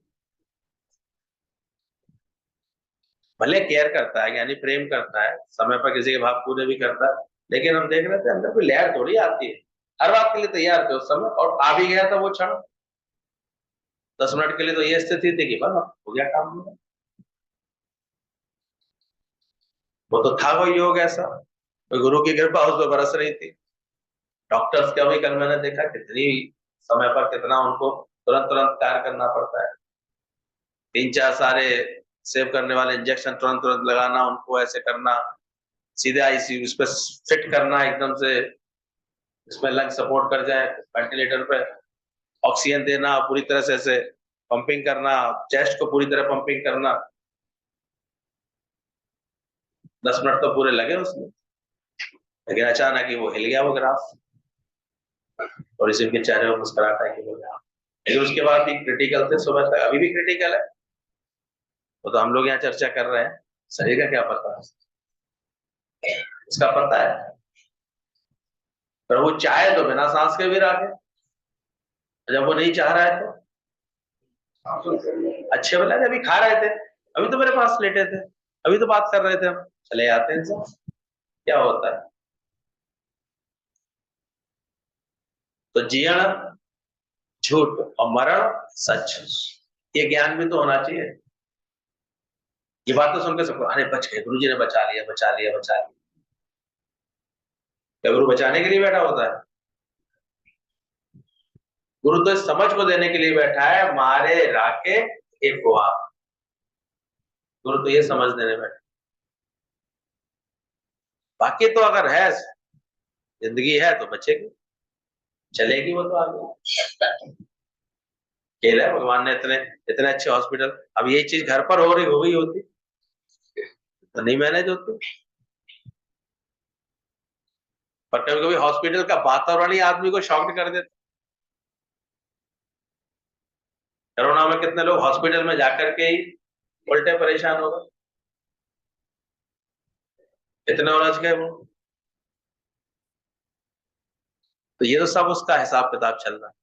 भले केयर करता है, यानी प्रेम करता है, समय पर किसी के भाव पूरे भी करता है, लेकिन हम देख रहे थे अंदर कोई लहर थोड़ी आती है। हर बात के लिए तैयार थे उस समय, और आ भी गया था वो क्षण। 10 मिनट के लिए तो ये स्थिति थी कि बस हो गया काम हो गया। वो तो था कोई योग ऐसा, कोई गुरु की कृपा उस पर बरस रही थी। डॉक्टर्स का भी कल मैंने देखा, कितनी समय पर कितना उनको तुरंत तुरंत कार्य करना पड़ता है। 3-4 सारे सेव करने वाले इंजेक्शन तुरंत तुरंत लगाना, उनको ऐसे करना, सीधे आईसीयू उस पर फिट करना एकदम से, इसमें लंग सपोर्ट कर जाए, वेंटिलेटर पे ऑक्सीजन देना, पूरी तरह से ऐसे पंपिंग करना, चेस्ट को पूरी तरह पंपिंग करना। 10 मिनट तो पूरे लगे उसमें, लेकिन अचानक ही वो हिल गया वो ग्राफ, और इसी के चेहरे पर मुस्कुराहट है कि बोले हाँ। लेकिन उसके बाद भी क्रिटिकल थे सुबह तक, अभी भी क्रिटिकल है। वो तो हम लोग यहाँ चर्चा कर रहे हैं, शरीर का क्या पता है, इसका पता है। पर वो चाहे तो बिना सांस के भी रखे, जब वो नहीं चाह रहा है तो अच्छे वाला अभी खा रहे थे, अभी तो मेरे पास लेटे थे, अभी तो बात कर रहे थे, हम चले आते हैं सब, क्या होता है। तो जीवन झूठ और मरण सच, ये ज्ञान भी तो होना चाहिए। ये बात तो सुनकर सबको अरे बच गए, गुरु जी ने बचा लिया बचा लिया बचा लिया। क्या गुरु बचाने के लिए बैठा होता है? गुरु तो इस समझ को देने के लिए बैठा है, मारे राके एक हुआ। गुरु तो ये समझ देने बैठा, बाकी तो अगर है जिंदगी है तो बचेगी, चलेगी वो तो आगे। खेल है, भगवान ने इतने इतने अच्छे हॉस्पिटल, अब यही चीज घर पर हो गई होती तो नहीं मैनेज होती। पर कभी कभी हॉस्पिटल का वातावरण ही आदमी को शॉक्ड कर देता। कोरोना में कितने लोग हॉस्पिटल में जाकर के ही उल्टे परेशान हो गए, इतने उलझ गए वो। तो ये तो सब उसका हिसाब किताब चल रहा है,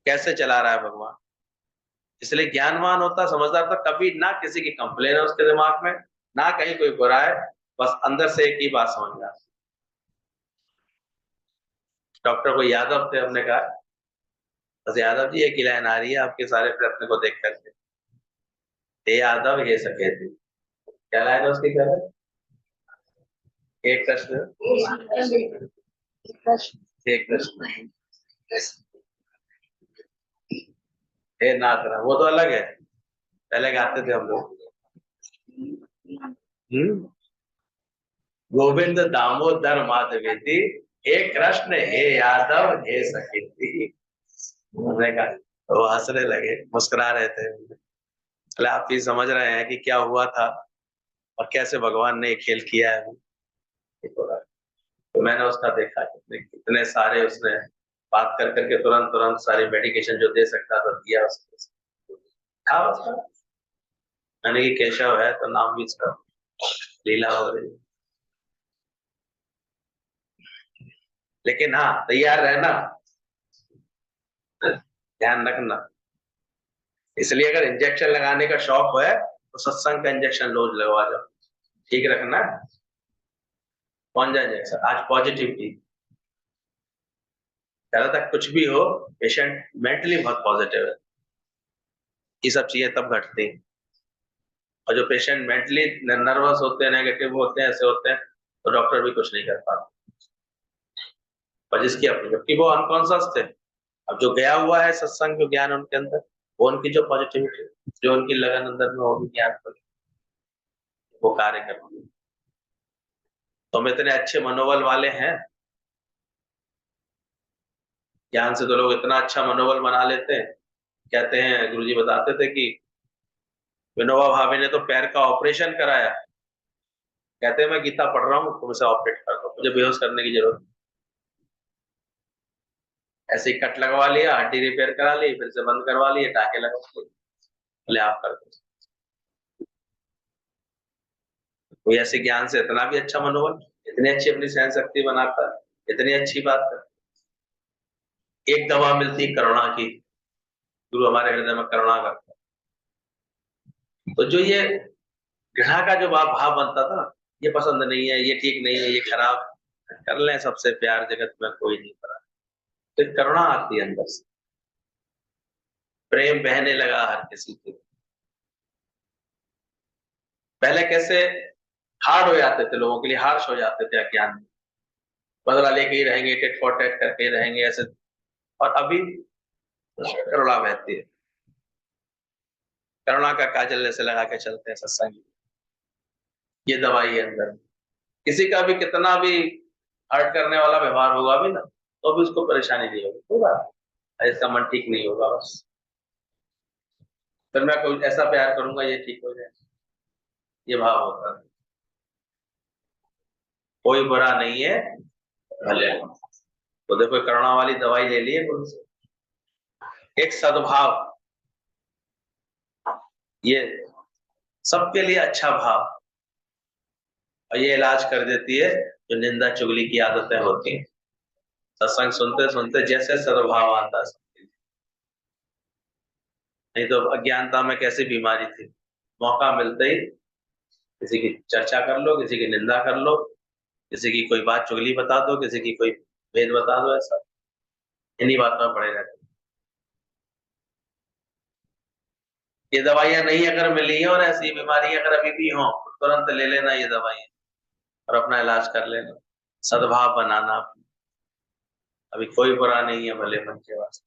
कैसे चला रहा है भगवान। इसलिए ज्ञानवान होता, समझदार था, कभी ना किसी की कंप्लेन है उसके दिमाग में, ना कहीं कोई बुरा है, बस अंदर से एक ही बात समझ में आती। डॉक्टर को यादव थे, हमने कहा बस यादव जी एक ही लाइन आ रही है आपके सारे प्रयत्न को देख करके, हे यादव हे सकेत। क्या लाइन है उसकी, क्या है? एक कृष्ण एक कृष्ण हे नाथ राम, वो तो अलग है, पहले गाते थे हम लोग। गोविंद दामोदर माधवेती, हे कृष्ण हे यादव हे सकेती। हमने कहा, वो हंसने लगे, मुस्कुरा रहे थे। मतलब आप भी समझ रहे हैं कि क्या हुआ था और कैसे भगवान ने खेल किया है। तो मैंने उसका देखा कितने सारे उसने बात कर करके तुरंत तुरंत सारी मेडिकेशन जो दे सकता था दिया उसको, था उसका। मैंने कि केशव है तो नाम भी इसका, लीला हो रही। लेकिन हाँ, तैयार रहना, ध्यान रखना। इसलिए अगर इंजेक्शन लगाने का शौक है तो सत्संग का इंजेक्शन रोज लगवा जाओ, ठीक रखना। कौन जाए इंजेक्शन, आज पॉजिटिव की पहले तक कुछ भी हो, पेशेंट मेंटली बहुत पॉजिटिव है, ये सब चीजें तब घटती हैं। और जो पेशेंट मेंटली नर्वस होते हैं, नेगेटिव होते हैं, ऐसे होते हैं, तो डॉक्टर भी कुछ नहीं कर पाता। और जिसकी अपनी, जबकि वो अनकॉन्सियस थे, अब जो गया हुआ है सत्संग जो ज्ञान उनके अंदर, वो उनकी जो पॉजिटिविटी, जो उनकी लगन अंदर में होगी ज्ञान पर, वो कार्य करती है। तो हम इतने अच्छे मनोबल वाले हैं, ज्ञान से तो लोग इतना अच्छा मनोबल बना लेते हैं। कहते हैं, गुरुजी बताते थे कि विनोबा भावे ने तो पैर का ऑपरेशन कराया, कहते हैं मैं गीता पढ़ रहा हूँ तुम इसे ऑपरेट कर दो, मुझे बेहोश करने की जरूरत। ऐसे ही कट लगवा लिया, हड्डी रिपेयर करा ली, फिर से बंद करवा लिए, टाके लगा दिए, बोले आप कर दो। कोई ऐसे ज्ञान से इतना भी अच्छा मनोबल, इतनी अच्छी अपनी सहन शक्ति बनाता है, इतनी अच्छी बात है। एक दवा मिलती करुणा की, गुरु हमारे हृदय में करुणा करता है। तो जो ये घृणा का जो भाव बनता था ना, ये पसंद नहीं है, ये ठीक नहीं है, ये खराब, कर लें सबसे प्यार, जगत में कोई नहीं करा, तो एक करुणा आती है अंदर से, प्रेम बहने लगा हर किसी के। पहले कैसे हार्ड हो जाते थे, लोगों के लिए हार्श हो जाते थे अज्ञान में, बदला लेके ही रहेंगे, टिट फॉर टैट करके ही रहेंगे ऐसे। और अभी करुणा बहती है, करुणा का काजल जैसे लगा के चलते हैं सत्संग, ये दवाई है अंदर। किसी का भी कितना भी हर्ट करने वाला व्यवहार होगा भी ना, तो भी उसको परेशानी नहीं होगी, कोई बात नहीं, इसका मन ठीक नहीं होगा बस, फिर मैं कोई ऐसा प्यार करूंगा ये ठीक हो जाए, ये भाव होता है। कोई बुरा नहीं है भले, तो देखो करुणा वाली दवाई ले लिए गुरु से, एक सद्भाव, ये सबके लिए अच्छा भाव, और ये इलाज कर देती है जो निंदा चुगली की आदतें होती हैं। सत्संग सुनते सुनते जैसे सद्भाव आता है, नहीं तो अज्ञानता में कैसी बीमारी थी, मौका मिलते ही किसी की चर्चा कर लो, किसी की निंदा कर लो, किसी की कोई बात चुगली बता दो, किसी की कोई भेद बता दो, ऐसा इन्हीं बातों में पड़े रहते। ये दवाइयां नहीं अगर मिली है और ऐसी बीमारी अगर अभी भी हो, तो तुरंत ले लेना ये दवाइयां और अपना इलाज कर लेना, सद्भाव बनाना। अभी कोई बुरा नहीं है भले मन के वास्ते,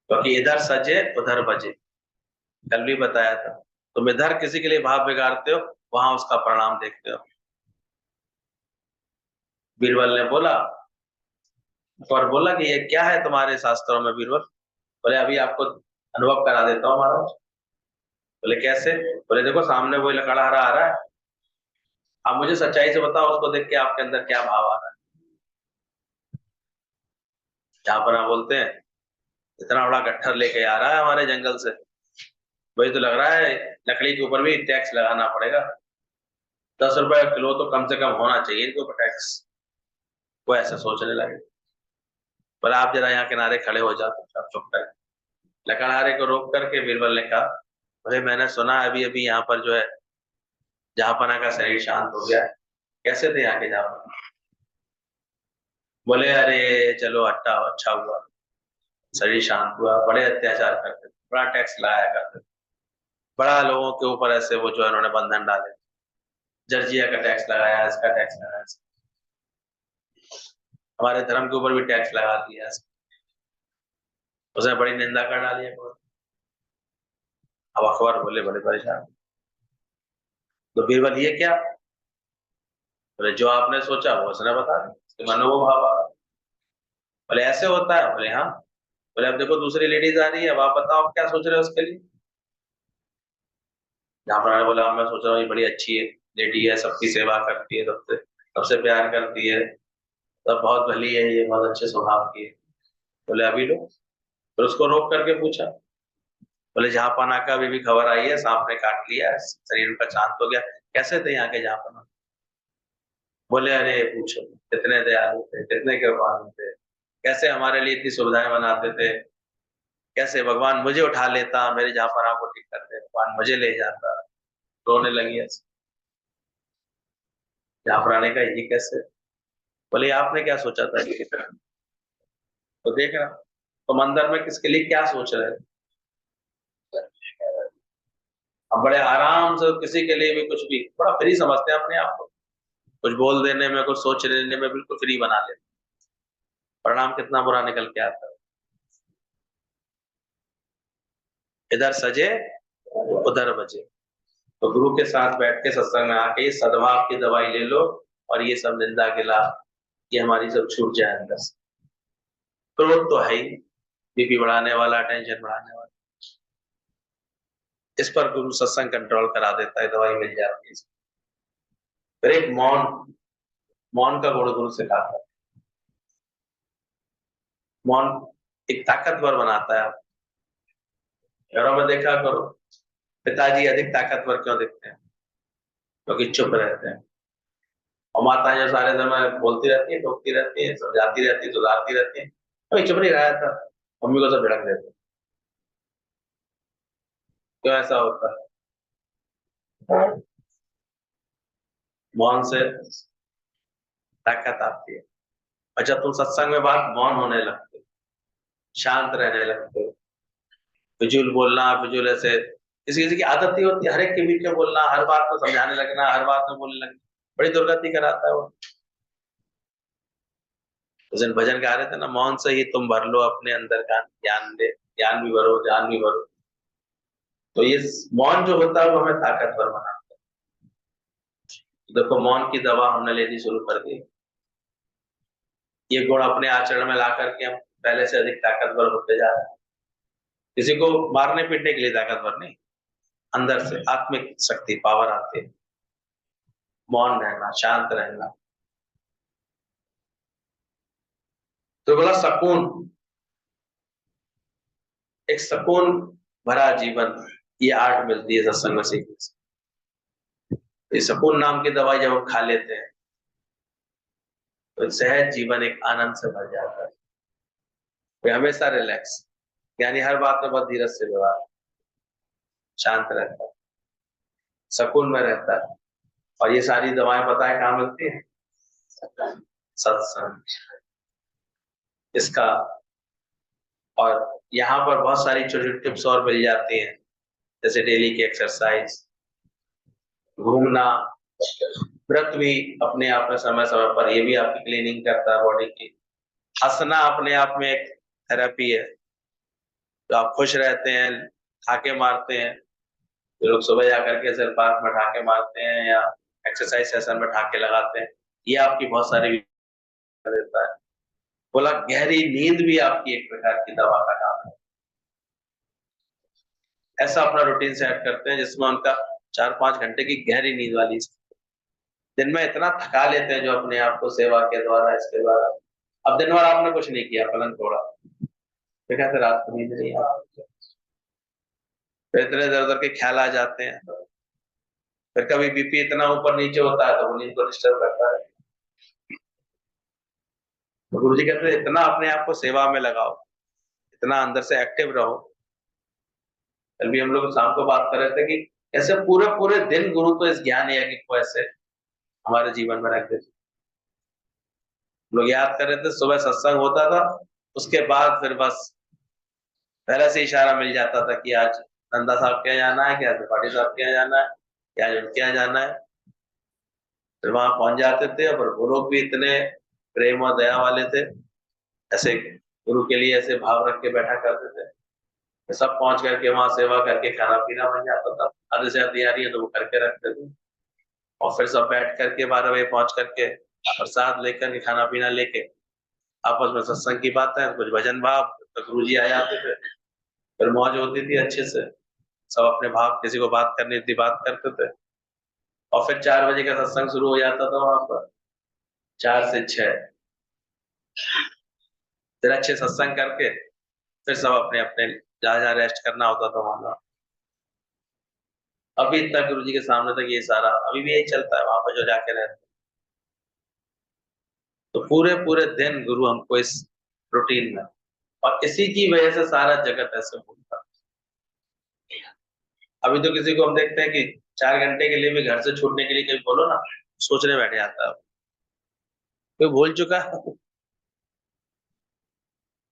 क्योंकि इधर सजे उधर बजे, कल भी बताया था, तुम इधर किसी के लिए भाव बिगाड़ते हो, वहां उसका परिणाम देखते हो। बीरबल ने बोला, और बोला कि ये क्या है तुम्हारे शास्त्रों में बीरबल? बोले अभी आपको अनुभव करा देता हूँ महाराज। बोले कैसे? बोले देखो सामने वही लकड़हारा आ रहा है, आप मुझे सच्चाई से बताओ, उसको देख के आपके अंदर क्या भाव आ रहा है? जहां पर आप बोलते हैं इतना बड़ा गट्ठर लेके आ रहा है हमारे जंगल से, वही तो लग रहा है लकड़ी के ऊपर भी टैक्स लगाना पड़ेगा, 10 रुपए किलो तो कम से कम होना चाहिए इनके ऊपर टैक्स। वो ऐसे सोचने लगे। बोले आप जरा यहाँ किनारे खड़े हो जाओ, आप चुप कर। लकड़हारे को रोक करके बीरबल ने कहा, बोले मैंने सुना अभी अभी यहाँ पर जो है जहापना का शरीर शांत हो गया है, कैसे थे यहाँ के जहापना? बोले अरे चलो हट्टा अच्छा हुआ, शरीर शांत हुआ, बड़े अत्याचार करते थे, बड़ा टैक्स लगाया करते थे, बड़ा लोगों के ऊपर ऐसे वो जो है उन्होंने बंधन डाले, जर्जिया का टैक्स लगाया, इसका टैक्स लगाया, हमारे धर्म के ऊपर भी टैक्स लगा दिया, उसने बड़ी निंदा कर डाली है। अब अखबार बोले बड़े परेशान, तो बीरबल ये क्या? बोले जो आपने सोचा वो उसने बता दिया, उसके मन में वो भाव आ रहा। बोले ऐसे होता है? बोले हाँ। बोले अब देखो दूसरी लेडीज आ रही है, अब आप बताओ आप क्या सोच रहे हो उसके लिए? जहाँ पर बोला मैं सोच रहा हूँ ये बड़ी अच्छी है, लेडी है, सबकी सेवा करती है, सबसे सबसे प्यार करती है, सब बहुत भली है, ये बहुत अच्छे स्वभाव की है। बोले अभी लो, फिर उसको रोक करके पूछा। बोले जहांपना का अभी भी खबर आई है, सांप ने काट लिया, शरीर उनका शांत हो गया, कैसे थे यहाँ के जहांपना? बोले अरे पूछो, कितने दयालु थे, कितने कृपालु थे, कैसे हमारे लिए इतनी सुविधाएं बनाते थे, कैसे भगवान मुझे उठा लेता, मेरे जहांपना को ठीक करते, भगवान मुझे ले जाता। रोने लगी ऐसे। जहांपना ने कहा ये कैसे? बोले आपने क्या सोचा था इसकी तरह? तो देख रहा, तुम अंदर में किसके लिए क्या सोच रहे हो? हम बड़े आराम से किसी के लिए भी कुछ भी बड़ा फ्री समझते हैं अपने आप को, कुछ बोल देने में, कुछ सोच लेने में बिल्कुल फ्री बना लेते, परिणाम कितना बुरा निकल के आता है। इधर सजे उधर बजे, तो गुरु के साथ बैठ के सत्संग में आके ये सद्भाव की दवाई ले लो, और ये सब निंदा गिला ये हमारी सब छूट जाए अंदर से। क्रोध तो है ही, बीपी बढ़ाने वाला, टेंशन बढ़ाने वाला, इस पर गुरु सत्संग कंट्रोल करा देता है, दवाई मिल जाती है। फिर एक मौन, मौन का गुण गुरु सिखाता है। मौन एक ताकतवर बनाता है। घरों में देखा करो, पिताजी अधिक ताकतवर क्यों दिखते हैं? क्योंकि चुप रहते हैं। और माताएं जो सारे समय बोलती रहती है, टोकती रहती है, समझाती रहती है, सुधारती रहती है, कोई चुप नहीं रहा था, मम्मी को सब झड़क देते। क्यों ऐसा होता है? मौन से ताकत आती है। और जब तुम सत्संग में बात मौन होने लगते हो, शांत रहने लगते हो, फिजूल बोलना, फिजूल ऐसे किसी किसी की आदत ही होती है, हर एक के बीच में बोलना, हर बात को समझाने लगना, हर बात में बोलने लगना, बड़ी दुर्गति कराता है वो। उस दिन भजन गा रहे थे ना, मौन से ही तुम भर लो अपने अंदर का ज्ञान, दे ज्ञान भी भरो, ज्ञान भी भरो। तो ये मौन जो होता है वो हमें ताकतवर बनाता है। देखो मौन की दवा हमने लेनी शुरू कर दी। ये गुण अपने आचरण में ला करके हम पहले से अधिक ताकतवर होते जा रहे हैं। किसी को मारने पीटने के लिए ताकतवर नहीं, अंदर से आत्मिक शक्ति, पावर आती है। मौन रहना, शांत रहना। तो बोला सुकून, एक सुकून भरा जीवन, ये आर्ट मिलती है सत्संग में सीखने से। ये सुकून नाम की दवाई जब हम खा लेते हैं तो सहज जीवन एक आनंद से भर जाता है। कोई हमेशा रिलैक्स, यानी हर बात में बहुत धीरज से व्यवहार, शांत रहता है, सुकून में रहता है। और ये सारी दवाएं पता है कहाँ मिलती है? सत्संग। इसका, और यहाँ पर बहुत सारी छोटी छोटी टिप्स और मिल जाती हैं, जैसे डेली की एक्सरसाइज, घूमना, व्रत भी अपने आप में समय समय पर, ये भी आपकी क्लीनिंग करता है बॉडी की। हंसना अपने आप में एक थेरेपी है। तो आप खुश रहते हैं, ठाके मारते हैं, जो लोग सुबह जाकर के सिर्फ पार्क में ठाके मारते हैं या एक्सरसाइज सेशन में ठाके लगाते हैं, ये आपकी बहुत सारी कर देता है। बोला गहरी नींद भी आपकी एक प्रकार की दवा का काम है। ऐसा अपना रूटीन सेट करते हैं जिसमें उनका 4-5 घंटे की गहरी नींद वाली, दिन में इतना थका लेते हैं जो अपने आप को सेवा के द्वारा, इसके द्वारा। अब दिन भर आपने कुछ नहीं किया, पलंग तोड़ा, तो कहते रात को नींद नहीं आती, फिर इतने इधर उधर के ख्याल आ जाते हैं। फिर कभी बीपी इतना ऊपर नीचे होता है तो वो नींद को डिस्टर्ब करता है। तो गुरु जी कहते हैं इतना अपने आप को सेवा में लगाओ, इतना अंदर से एक्टिव रहो। कल भी हम लोग शाम को बात कर रहे थे कि ऐसे पूरे पूरे दिन गुरु को इस ज्ञान यज्ञ को ऐसे हमारे जीवन में रख देते। लोग याद कर रहे थे, सुबह सत्संग होता था, उसके बाद फिर बस पहले से इशारा मिल जाता था कि आज नंदा साहब के यहाँ जाना है, क्या त्रिपाठी साहब के यहाँ जाना है, क्या उनके यहाँ जाना है। फिर वहां पहुंच जाते थे, और वो लोग भी इतने प्रेम और दया वाले थे, ऐसे गुरु के लिए ऐसे भाव रख के बैठा करते थे। तो सब पहुंच करके वहां सेवा करके खाना पीना बन जाता था, आधे से आधी तैयारी है तो वो करके रखते थे। और फिर सब बैठ करके 12 बजे पहुंच करके प्रसाद लेकर के, खाना पीना लेके, आपस में सत्संग की बातें, कुछ भजन भाव, तो गुरु जी आ जाते थे। फिर मौज होती थी अच्छे से, सब अपने भाव, किसी को बात करनी थी बात करते थे। और फिर 4 बजे का सत्संग शुरू हो जाता था वहां पर, 4 से 6। फिर अच्छे सत्संग करके फिर सब अपने अपने जहाँ जहाँ रेस्ट करना होता था वहां। अभी तक गुरु जी के सामने तक ये सारा अभी भी यही चलता है, वहां पर जो जाके रहते। तो पूरे पूरे दिन गुरु हमको इस रूटीन में, और इसी की वजह से सारा जगत ऐसे घूमता है। अभी तो किसी को हम देखते हैं कि 4 घंटे के लिए भी घर से छूटने के लिए कहीं बोलो ना, सोचने बैठ जाता है, कोई भूल चुका है,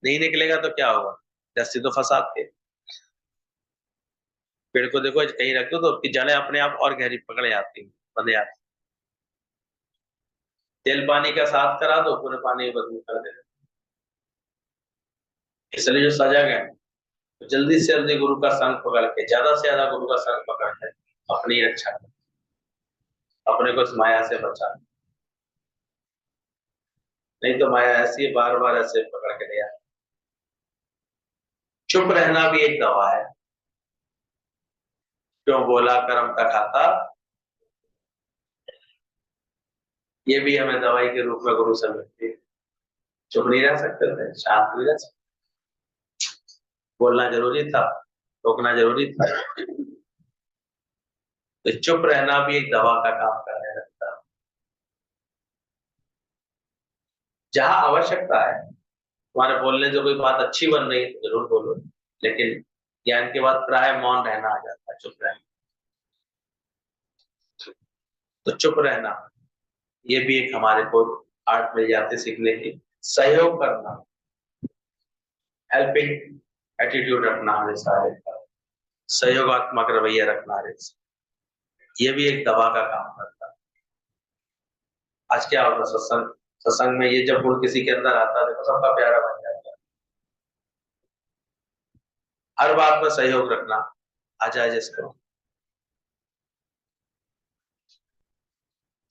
नहीं निकलेगा तो क्या होगा, रस्सी तो फंसाती है। पेड़ को देखो कहीं रख दो तो उसकी जड़ें अपने आप और गहरी पकड़ जाती है, बंध जाती। तेल पानी का साथ करा दो, पूरे पानी में बदबू कर देगा। इसलिए जो सजग है, तो जल्दी से जल्दी गुरु का संग पकड़ के, ज्यादा से ज्यादा गुरु का संग पकड़ के अपनी रक्षा, अपने को इस माया से बचा। नहीं तो माया ऐसी बार बार ऐसे पकड़ के ले आती। चुप रहना भी एक दवा है। क्यों बोला कर्म का खाता, ये भी हमें दवाई के रूप में गुरु से मिलती है। चुप नहीं रह सकते थे, शांत नहीं रह सकते, बोलना जरूरी था, रोकना जरूरी था। तो चुप रहना भी एक दवा का काम करने लगता है। जहां आवश्यकता है, तुम्हारे बोलने से कोई बात अच्छी बन रही है तो जरूर बोलो, लेकिन ज्ञान के बाद प्राय मौन रहना आ जाता है, चुप रहना। तो चुप रहना ये भी एक हमारे को आर्ट मिल जाती है सीखने की। सहयोग करना, हेल्पिंग एटीट्यूड रखना हमेशा, सहयोगात्मक रवैया रखना हमेशा, ये भी एक दवा का काम करता है। आज क्या होता है सत्संग, सत्संग में ये जब गुण किसी के अंदर आता है तो सबका प्यारा बन जाता है। हर बात में सहयोग रखना, आ जाए जिसको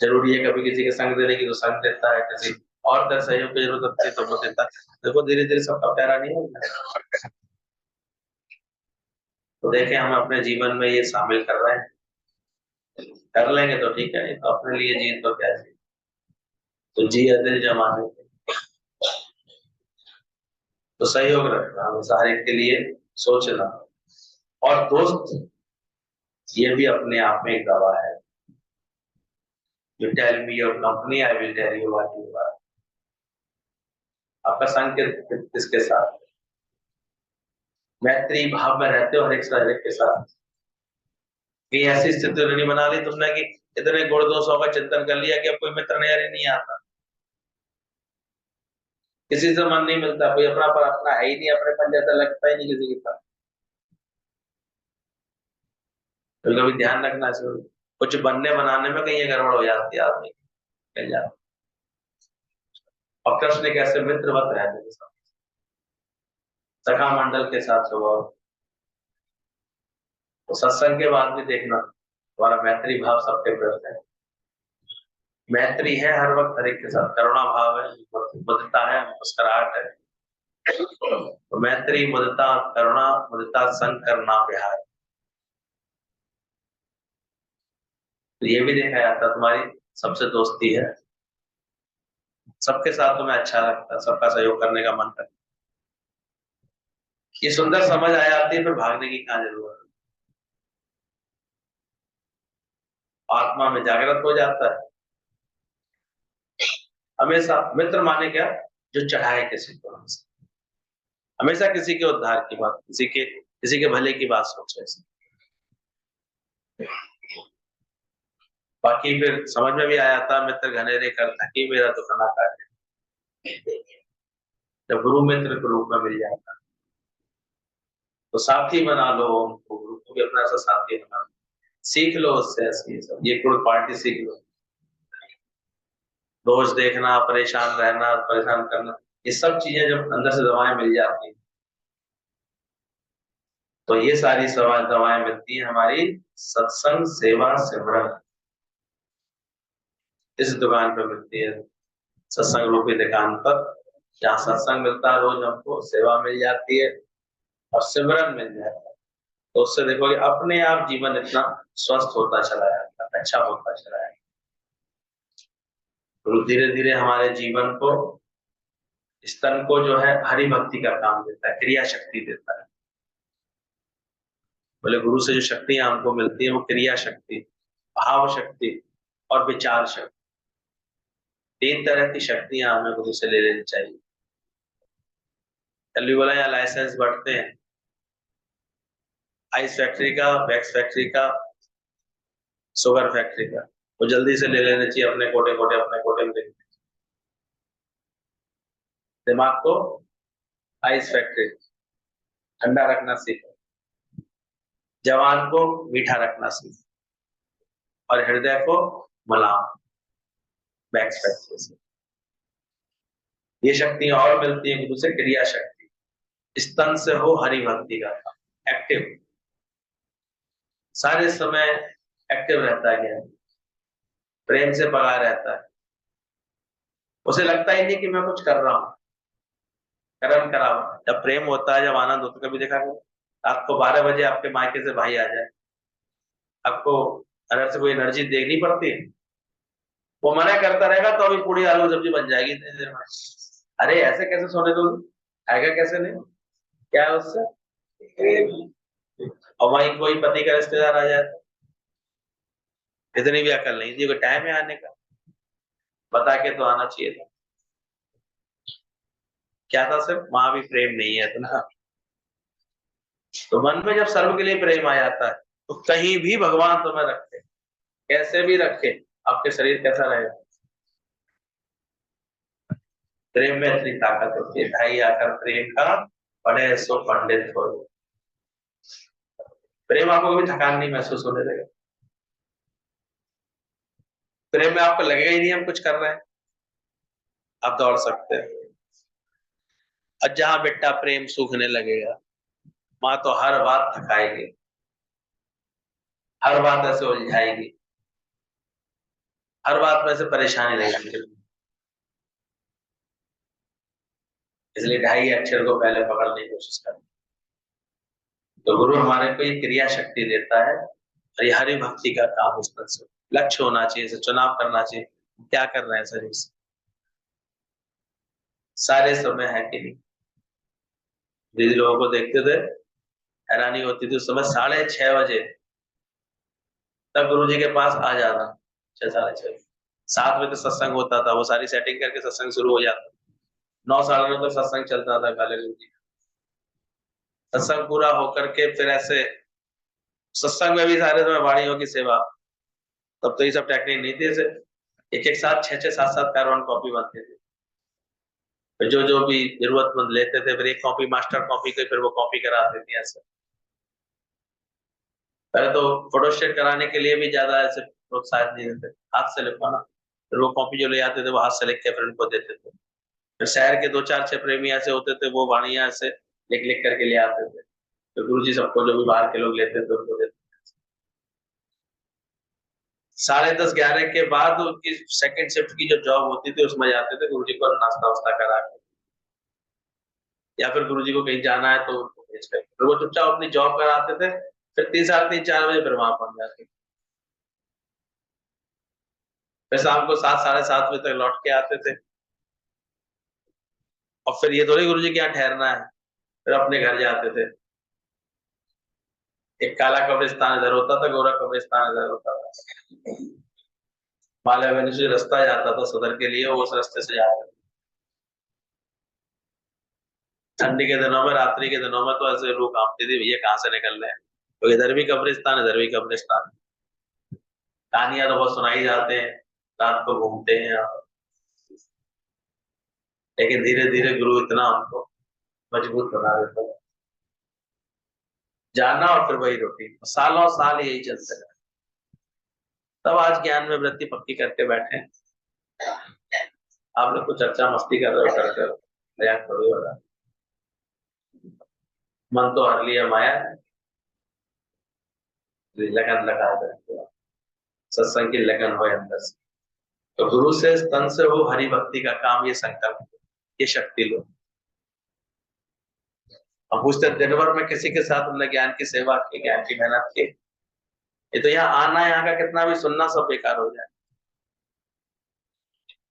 जरूरी है, कभी किसी के संग देने की तो संग देता है, किसी और का सहयोग की जरूरत होती है तो वो देता है। देखो धीरे धीरे सबका प्यारा नहीं होगा। तो देखें हम अपने जीवन में ये शामिल कर रहे हैं, कर लेंगे तो ठीक है, नहीं तो अपने लिए जी तो क्या जी, तो जी दिल जमाने। तो सहयोग रखना हमेशा, हर एक के लिए सोचना। और दोस्त ये भी अपने आप में एक दवा है। You tell me your company, I will tell you what you are. आपका संग किसके साथ, मैत्री भाव में रहते हो हर एक से हर एक के साथ। कहीं ऐसी स्थिति नहीं बना ली तुमने कि इतने गुण दोषों का चिंतन कर लिया कि अब कोई मित्र नजर नहीं आता, किसी से मन नहीं मिलता, कोई अपना पर अपना है ही नहीं, अपने पन जैसा लगता ही नहीं किसी के साथ। तो कभी ध्यान रखना चाहिए, कुछ बनने बनाने में कहीं ये गड़बड़ हो जाती है, आदमी कहीं जाता। और कृष्ण कैसे मित्रवत रहते थे सब, सखा मंडल के साथ स्वभाव। तो सत्संग के बाद भी देखना तुम्हारा मैत्री भाव सबके प्रति है, मैत्री है हर वक्त हर एक के साथ, करुणा भाव है, ममता है, मुस्कुराहट है। तो मैत्री, ममता, करुणा, मुदिता, संग करना बिहार। तो ये भी देखा जाता है तुम्हारी सबसे दोस्ती है, सबके साथ तुम्हें अच्छा लगता है, सबका सहयोग करने का मन करता है। ये सुंदर समझ आ जाती है, फिर भागने की क्या जरूरत है, आत्मा में जागृत हो जाता है। हमेशा मित्र माने क्या, जो चढ़ाए किसी को, हमेशा किसी के उद्धार की बात, किसी के भले की बात सोचे। बाकी फिर समझ में भी आ जाता, मित्र घनेरे कर थकी मेरा तो खाना खा के। जब गुरु मित्र के रूप में मिल जाता तो साथी बना लो उनको, गुरु को भी अपना सा साथी बना लो, सीख लो उससे ऐसी सब, ये कोई पार्टी सीख लो। दोष देखना, परेशान रहना, परेशान करना, ये सब चीजें जब अंदर से दवाएं मिल जाती हैं, तो ये सारी दवाएं मिलती हैं हमारी सत्संग सेवा सिमरन, इस दुकान पर मिलती है, सत्संग रूपी दुकान पर। जहाँ सत्संग मिलता है रोज हमको, सेवा मिल जाती है और सिमरन मिल जाता है। तो उससे देखोगे अपने आप जीवन इतना स्वस्थ होता चला जाता है, अच्छा होता चला जाता है। तो धीरे धीरे हमारे जीवन को, इस तन को जो है हरि भक्ति का काम देता है, क्रिया शक्ति देता है। बोले गुरु से जो शक्तियां हमको मिलती है वो क्रिया शक्ति, भाव शक्ति और विचार शक्ति, 3 तरह की शक्तियां हमें गुरु से ले लेनी चाहिए। कल बोला यहाँ लाइसेंस बढ़ते हैं, आइस फैक्ट्री का, वैक्स फैक्ट्री का, शुगर फैक्ट्री का, वो जल्दी से ले लेने चाहिए, अपने कोटे कोटे अपने कोटे में। दिमाग को आइस फैक्ट्री, ठंडा रखना सीखो, जवान को मीठा रखना सीखो, और हृदय को मलाम, वैक्स फैक्ट्री से। ये शक्तियां और मिलती है गुरु से, क्रिया शक्ति, स्तन से हो हरि भक्ति का काम, एक्टिव, सारे समय एक्टिव रहता है ज्ञान, प्रेम से पड़ा रहता है, उसे लगता ही नहीं कि मैं कुछ कर रहा हूँ, कर्म करा हुआ। जब प्रेम होता है, जब आनंद होता है, कभी देखा नहीं आपको 12 बजे आपके मायके से भाई आ जाए, आपको अंदर से कोई एनर्जी देखनी पड़ती है, वो मना करता रहेगा तो अभी पूरी आलू सब्जी बन जाएगी इतनी देर में। अरे ऐसे कैसे सोने दोगे, आएगा कैसे नहीं, क्या है उससे। और वहीं कोई पति का रिश्तेदार आ जाए तो इतनी भी अकल नहीं थी, कोई टाइम है आने का, बता के तो आना चाहिए था। क्या था, सिर्फ वहां भी प्रेम नहीं है इतना। तो मन में जब सर्व के लिए प्रेम आ जाता है तो कहीं भी भगवान तुम्हें रखे, कैसे भी रखे, आपके शरीर कैसा रहेगा। प्रेम में इतनी ताकत होती है, ढाई आकर प्रेम का पढ़े सो पंडित हो। प्रेम आपको कभी थकान नहीं महसूस होने देगा। प्रेम में आपको लगेगा ही नहीं हम कुछ कर रहे हैं, आप दौड़ सकते हैं। और जहां बेटा प्रेम सूखने लगेगा, माँ तो हर बात थकाएगी, हर बात ऐसे उलझाएगी, हर बात में से परेशानी रहेगी। इसलिए ढाई अक्षर को पहले पकड़ने की कोशिश करते। तो गुरु हमारे को ये क्रिया शक्ति देता है, और ये हरि भक्ति का काम उस तरह से लक्ष्य होना चाहिए, इसे चुनाव करना चाहिए, क्या कर रहे हैं शरीर से, सारे समय है कि नहीं। दीदी लोगों को देखते थे, हैरानी होती थी, उस समय 6:30 बजे तब गुरु जी के पास आ जाना, 6, 6:30, 7 बजे तो सत्संग होता था, वो सारी सेटिंग करके सत्संग शुरू हो जाता, 9, 9:30 तक सत्संग चलता था काले गुरु जी। सत्संग पूरा होकर के फिर ऐसे, सत्संग में भी सारे समय वाणियों की सेवा, तब तो ये सब टेक्निक नहीं थी, ऐसे एक एक साथ 6, 6, 7, 7 पैरॉन कॉपी बनते थे, फिर जो जो भी जरूरतमंद लेते थे, फिर एक कॉपी मास्टर कॉपी को फिर वो कॉपी कराते थे ऐसे। पहले तो फोटोस्टेट कराने के लिए भी ज्यादा ऐसे प्रोत्साहित नहीं देते, हाथ से लिखवाना, फिर वो कॉपी जो ले आते थे वो हाथ से लिख के फिर उनको देते थे। फिर शहर के 2, 4, 6 प्रेमी ऐसे होते थे, वो वाणियां ऐसे लिख लिख करके ले आते थे, तो गुरु जी सबको जो भी बाहर के लोग लेते थे उनको देते। 10:30, 11 के बाद उनकी सेकंड शिफ्ट की जो जॉब होती थी उसमें जाते थे, गुरु जी को नाश्ता वास्ता करा के, या फिर गुरु जी को कहीं जाना है तो उनको भेज कर, फिर वो चुपचाप अपनी जॉब कराते थे। फिर 3, 3:30, 4 बजे फिर वहां पहुंच जाते, फिर शाम को 7, 7:30 बजे तक लौट के आते थे। और फिर ये थोड़ी गुरु जी के यहाँ ठहरना है, फिर अपने घर जाते थे। एक काला कब्रिस्तान इधर होता था, गोरा कब्रिस्तान इधर होता था, माला से रास्ता जाता था सदर के लिए, वो उस रास्ते से जाते थे। ठंडी के दिनों में, रात्रि के दिनों में तो ऐसे रूह कांपती थी, भैया कहाँ से निकल रहे हैं, तो इधर भी कब्रिस्तान, इधर भी कब्रिस्तान। कहानियां तो बहुत सुनाई जाते हैं, रात को घूमते हैं यहाँ। लेकिन धीरे धीरे गुरु इतना हमको मजबूत बना देता है, जाना और फिर वही रूटीन, सालों साल यही चलते रहे। तब आज ज्ञान में वृत्ति पक्की करके बैठे हैं। आप लोग को चर्चा मस्ती कर रहे हो, करते हो, मजाक थोड़ी हो रहा है। मन तो हर लिया माया है, लगन लगा दे, सत्संग की लगन हो अंदर से। तो गुरु से तन से हो हरि भक्ति का काम, ये संकल्प, ये शक्ति लो। अब पूछते दिन भर में किसी के साथ हमने ज्ञान की सेवा की, ज्ञान की मेहनत की, ये तो यहाँ आना, यहाँ का कितना भी सुनना सब बेकार हो जाए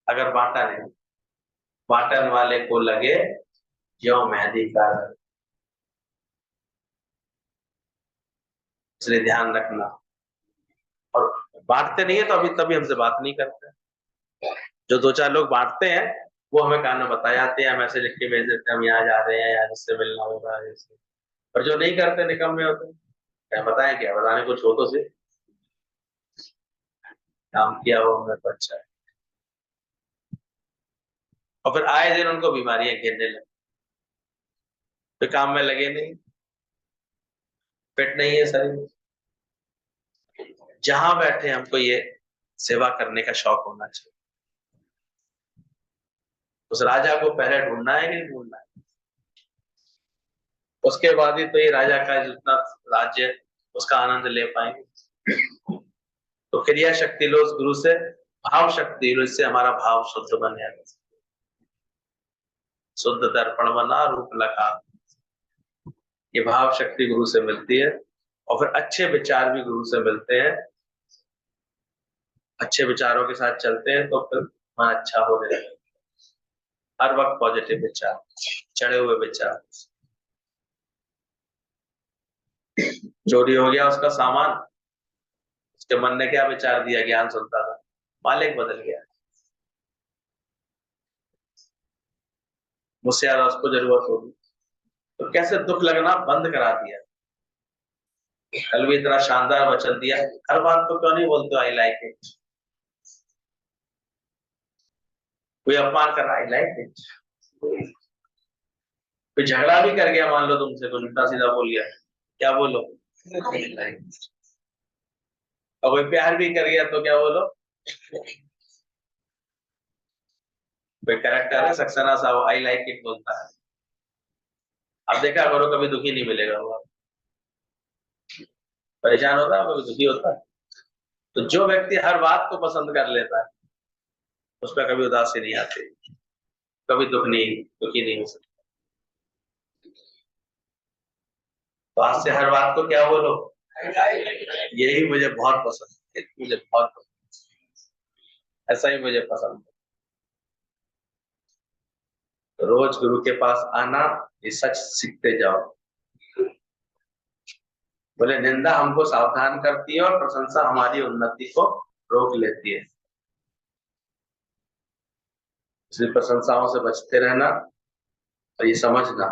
अगर बांटा नहीं। बांटन वाले को लगे जो मेहंदी का रंग। इसलिए ध्यान रखना। और बांटते नहीं है तो अभी तभी हमसे बात नहीं करते। जो 2, 4 लोग बांटते हैं वो हमें कान में बता जाते हैं, मैसेज लिख के भेज देते हैं, हम यहाँ जा रहे हैं, यहाँ इससे मिलना होगा इससे। पर जो नहीं करते, निकम्मे होते हैं, क्या बताएं, क्या बताने, कुछ हो तो से काम किया हो हमें तो अच्छा है। और फिर आए दिन उनको बीमारियां घेरने लगे, तो काम में लगे नहीं, फिट नहीं है शरीर। जहां बैठे हमको ये सेवा करने का शौक होना चाहिए। उस राजा को पहले ढूंढना है कि नहीं ढूंढना है, उसके बाद ही तो ये राजा का जितना राज्य, उसका आनंद ले पाएंगे। तो क्रिया शक्ति लो उस गुरु से, भाव शक्ति लो, इससे हमारा भाव शुद्ध बन जाएगा, शुद्ध दर्पण बना रूप लगा। ये भाव शक्ति गुरु से मिलती है, और फिर अच्छे विचार भी गुरु से मिलते हैं। अच्छे विचारों के साथ चलते हैं तो फिर मन अच्छा होने लगेगा। हर वक्त पॉजिटिव विचार, चढ़े हुए विचार। चोरी हो गया उसका सामान, उसके मन ने क्या विचार दिया, ज्ञान सुनता था, मालिक बदल गया, मुझसे ज्यादा उसको जरूरत होगी, तो कैसे दुख लगना बंद करा दिया। कल भी इतना शानदार वचन दिया, हर बात को क्यों नहीं बोलते आई लाइक इट। कोई अपमान कर रहा, आई लाइक इट। कोई झगड़ा भी कर गया, मान लो तुमसे, कोई उल्टा सीधा बोल गया, क्या बोलो, I like it। और कोई प्यार भी कर गया तो क्या बोलो, कोई कैरेक्टर है सक्सेना साहब, आई लाइक इट बोलता है। अब देखा करो, कभी दुखी नहीं मिलेगा वो। परेशान होता है, कभी दुखी होता है। तो जो व्यक्ति हर बात को पसंद कर लेता है, उस पर कभी उदासी नहीं आती, कभी दुखी नहीं हो सकता। तो आज से हर बात को क्या बोलो, यही मुझे बहुत पसंद है, मुझे बहुत पसंद, ऐसा ही मुझे पसंद है। तो रोज गुरु के पास आना, ये सच सीखते जाओ। बोले निंदा हमको सावधान करती है और प्रशंसा हमारी उन्नति को रोक लेती है। इसलिए प्रशंसाओं से बचते रहना, और ये समझना,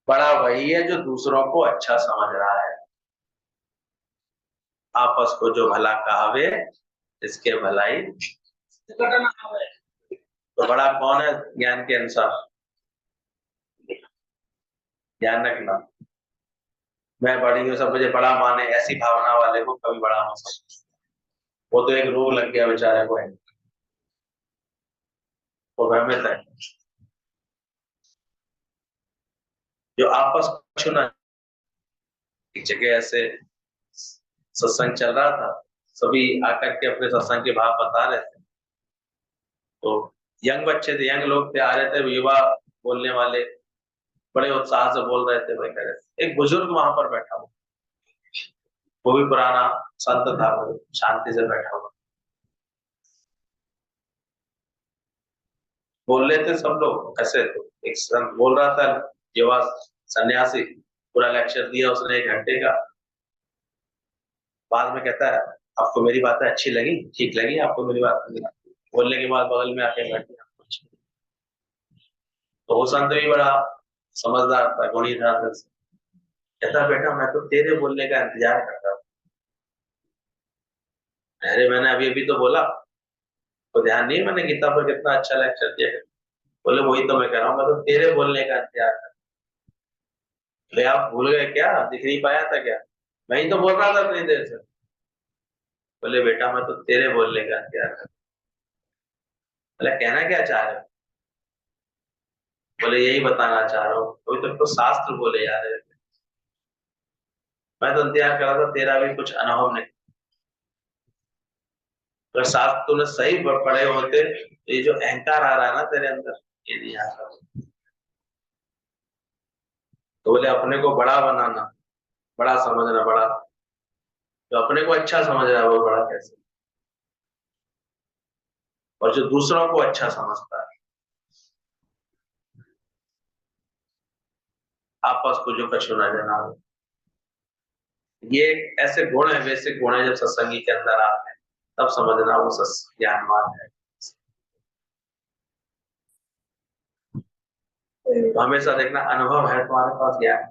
बड़ा वही है जो दूसरों को अच्छा समझ रहा है। आपस को जो भला कहावे, इसके भलाई तो बड़ा कौन है ज्ञान के अनुसार, ध्यान रखना। मैं बड़ी हूँ, सब मुझे बड़ा माने, ऐसी भावना वाले को कभी बड़ा हो सकता, वो तो एक रोग लग गया बेचारे को है, वो भ्रमित है। जो आपस में छूना, एक जगह ऐसे सत्संग चल रहा था, सभी आकर के अपने सत्संग के भाव बता रहे थे। तो यंग बच्चे थे, यंग लोग थे, आ रहे थे, युवा बोलने वाले बड़े उत्साह से बोल रहे थे, वही कह रहे थे। एक बुजुर्ग वहां पर बैठा हुआ, वो भी पुराना संत था, वो शांति से बैठा हुआ बोल रहे थे। सब लोग ऐसे थे, एक संत बोल रहा था, युवा सन्यासी, पूरा लेक्चर दिया उसने 1 घंटे का। बाद में कहता है, आपको मेरी बातें अच्छी लगी, ठीक लगी आपको मेरी बात? बोलने के बाद बगल में आके बैठे, तो वो संत भी बड़ा समझदार था, गुणी था। कहता बेटा मैं तो तेरे बोलने का इंतजार करता हूँ। अरे मैंने अभी अभी तो बोला, तो ध्यान नहीं, मैंने गीता पर कितना अच्छा लेक्चर दिया। बोले वही तो मैं कह रहा हूँ, मैं तो तेरे बोलने का इंतजार कर। बोले आप भूल गए क्या, दिख नहीं पाया था क्या, मैं ही तो बोल रहा था इतनी देर से। बोले बेटा मैं तो तेरे बोलने का इंतजार कर। बोले कहना क्या चाह रहे हो? बोले यही बताना चाह रहा हूँ, अभी तक तो शास्त्र बोले जा रहे थे, मैं तो इंतजार कर रहा था, तेरा भी कुछ अनुभव नहीं। अगर शास्त्र तूने सही पढ़े होते, तो ये जो अहंकार आ रहा है ना तेरे अंदर, ये नहीं आता। तो बोले अपने को बड़ा बनाना, बड़ा समझना, बड़ा जो अपने को अच्छा समझ रहा है वो बड़ा कैसे, और जो दूसरों को अच्छा समझता है, आपस को जो कछु न जाना, ये ऐसे गुण है, बेसिक गुण है, जब सत्संगी के अंदर आते हैं तब समझना वो ज्ञानवान है। तो हमेशा देखना, अनुभव है तुम्हारे पास, ज्ञान है,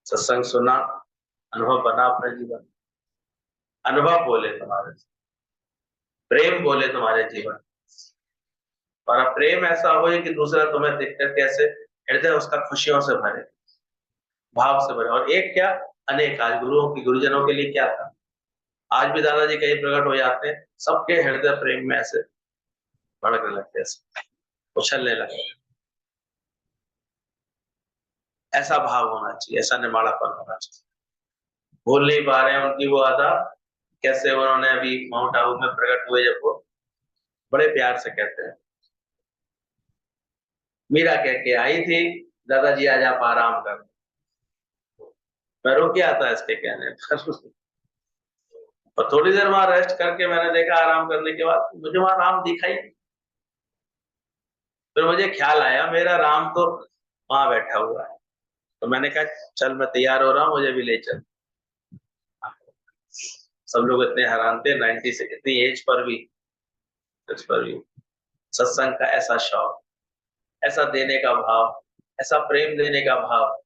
सत्संग सुना, अनुभव बना अपने जीवन, अनुभव बोले तुम्हारे, प्रेम बोले तुम्हारे जीवन, और प्रेम ऐसा हो कि दूसरा तुम्हें देखकर कैसे हृदय उसका खुशियों से भरे, भाव से भरे। और एक क्या, अनेक। आज गुरुओं की, गुरुजनों के लिए क्या था, आज भी दादाजी कहीं प्रकट हो जाते हैं, सबके हृदय प्रेम में ऐसे भड़कने लगते, ऐसे उछलने लगते। ऐसा भाव होना चाहिए, ऐसा निमाड़ापन होना चाहिए। भूल नहीं पा रहे हैं उनकी वो अदा, कैसे उन्होंने अभी माउंट आबू में प्रकट हुए, जब वो बड़े प्यार से कहते हैं, मीरा कह के आई थी दादाजी आज आप आराम कर। मैं रुक गया था इसके कहने पर। और थोड़ी देर वहां रेस्ट करके मैंने देखा, आराम करने के बाद मुझे वहां राम दिखाई नहीं। फिर मुझे ख्याल आया मेरा राम तो वहां बैठा हुआ है। तो मैंने कहा चल मैं तैयार हो रहा हूँ, मुझे भी ले चल। सब लोग इतने हैरान थे, 90 से इतनी एज पर भी, उस पर भी सत्संग का ऐसा शौक, ऐसा देने का भाव, ऐसा प्रेम देने का भाव।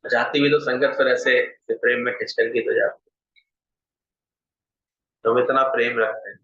जाती भी तो संगत फिर ऐसे प्रेम में खिंच करके तो जाती, तो हम इतना प्रेम रखते हैं।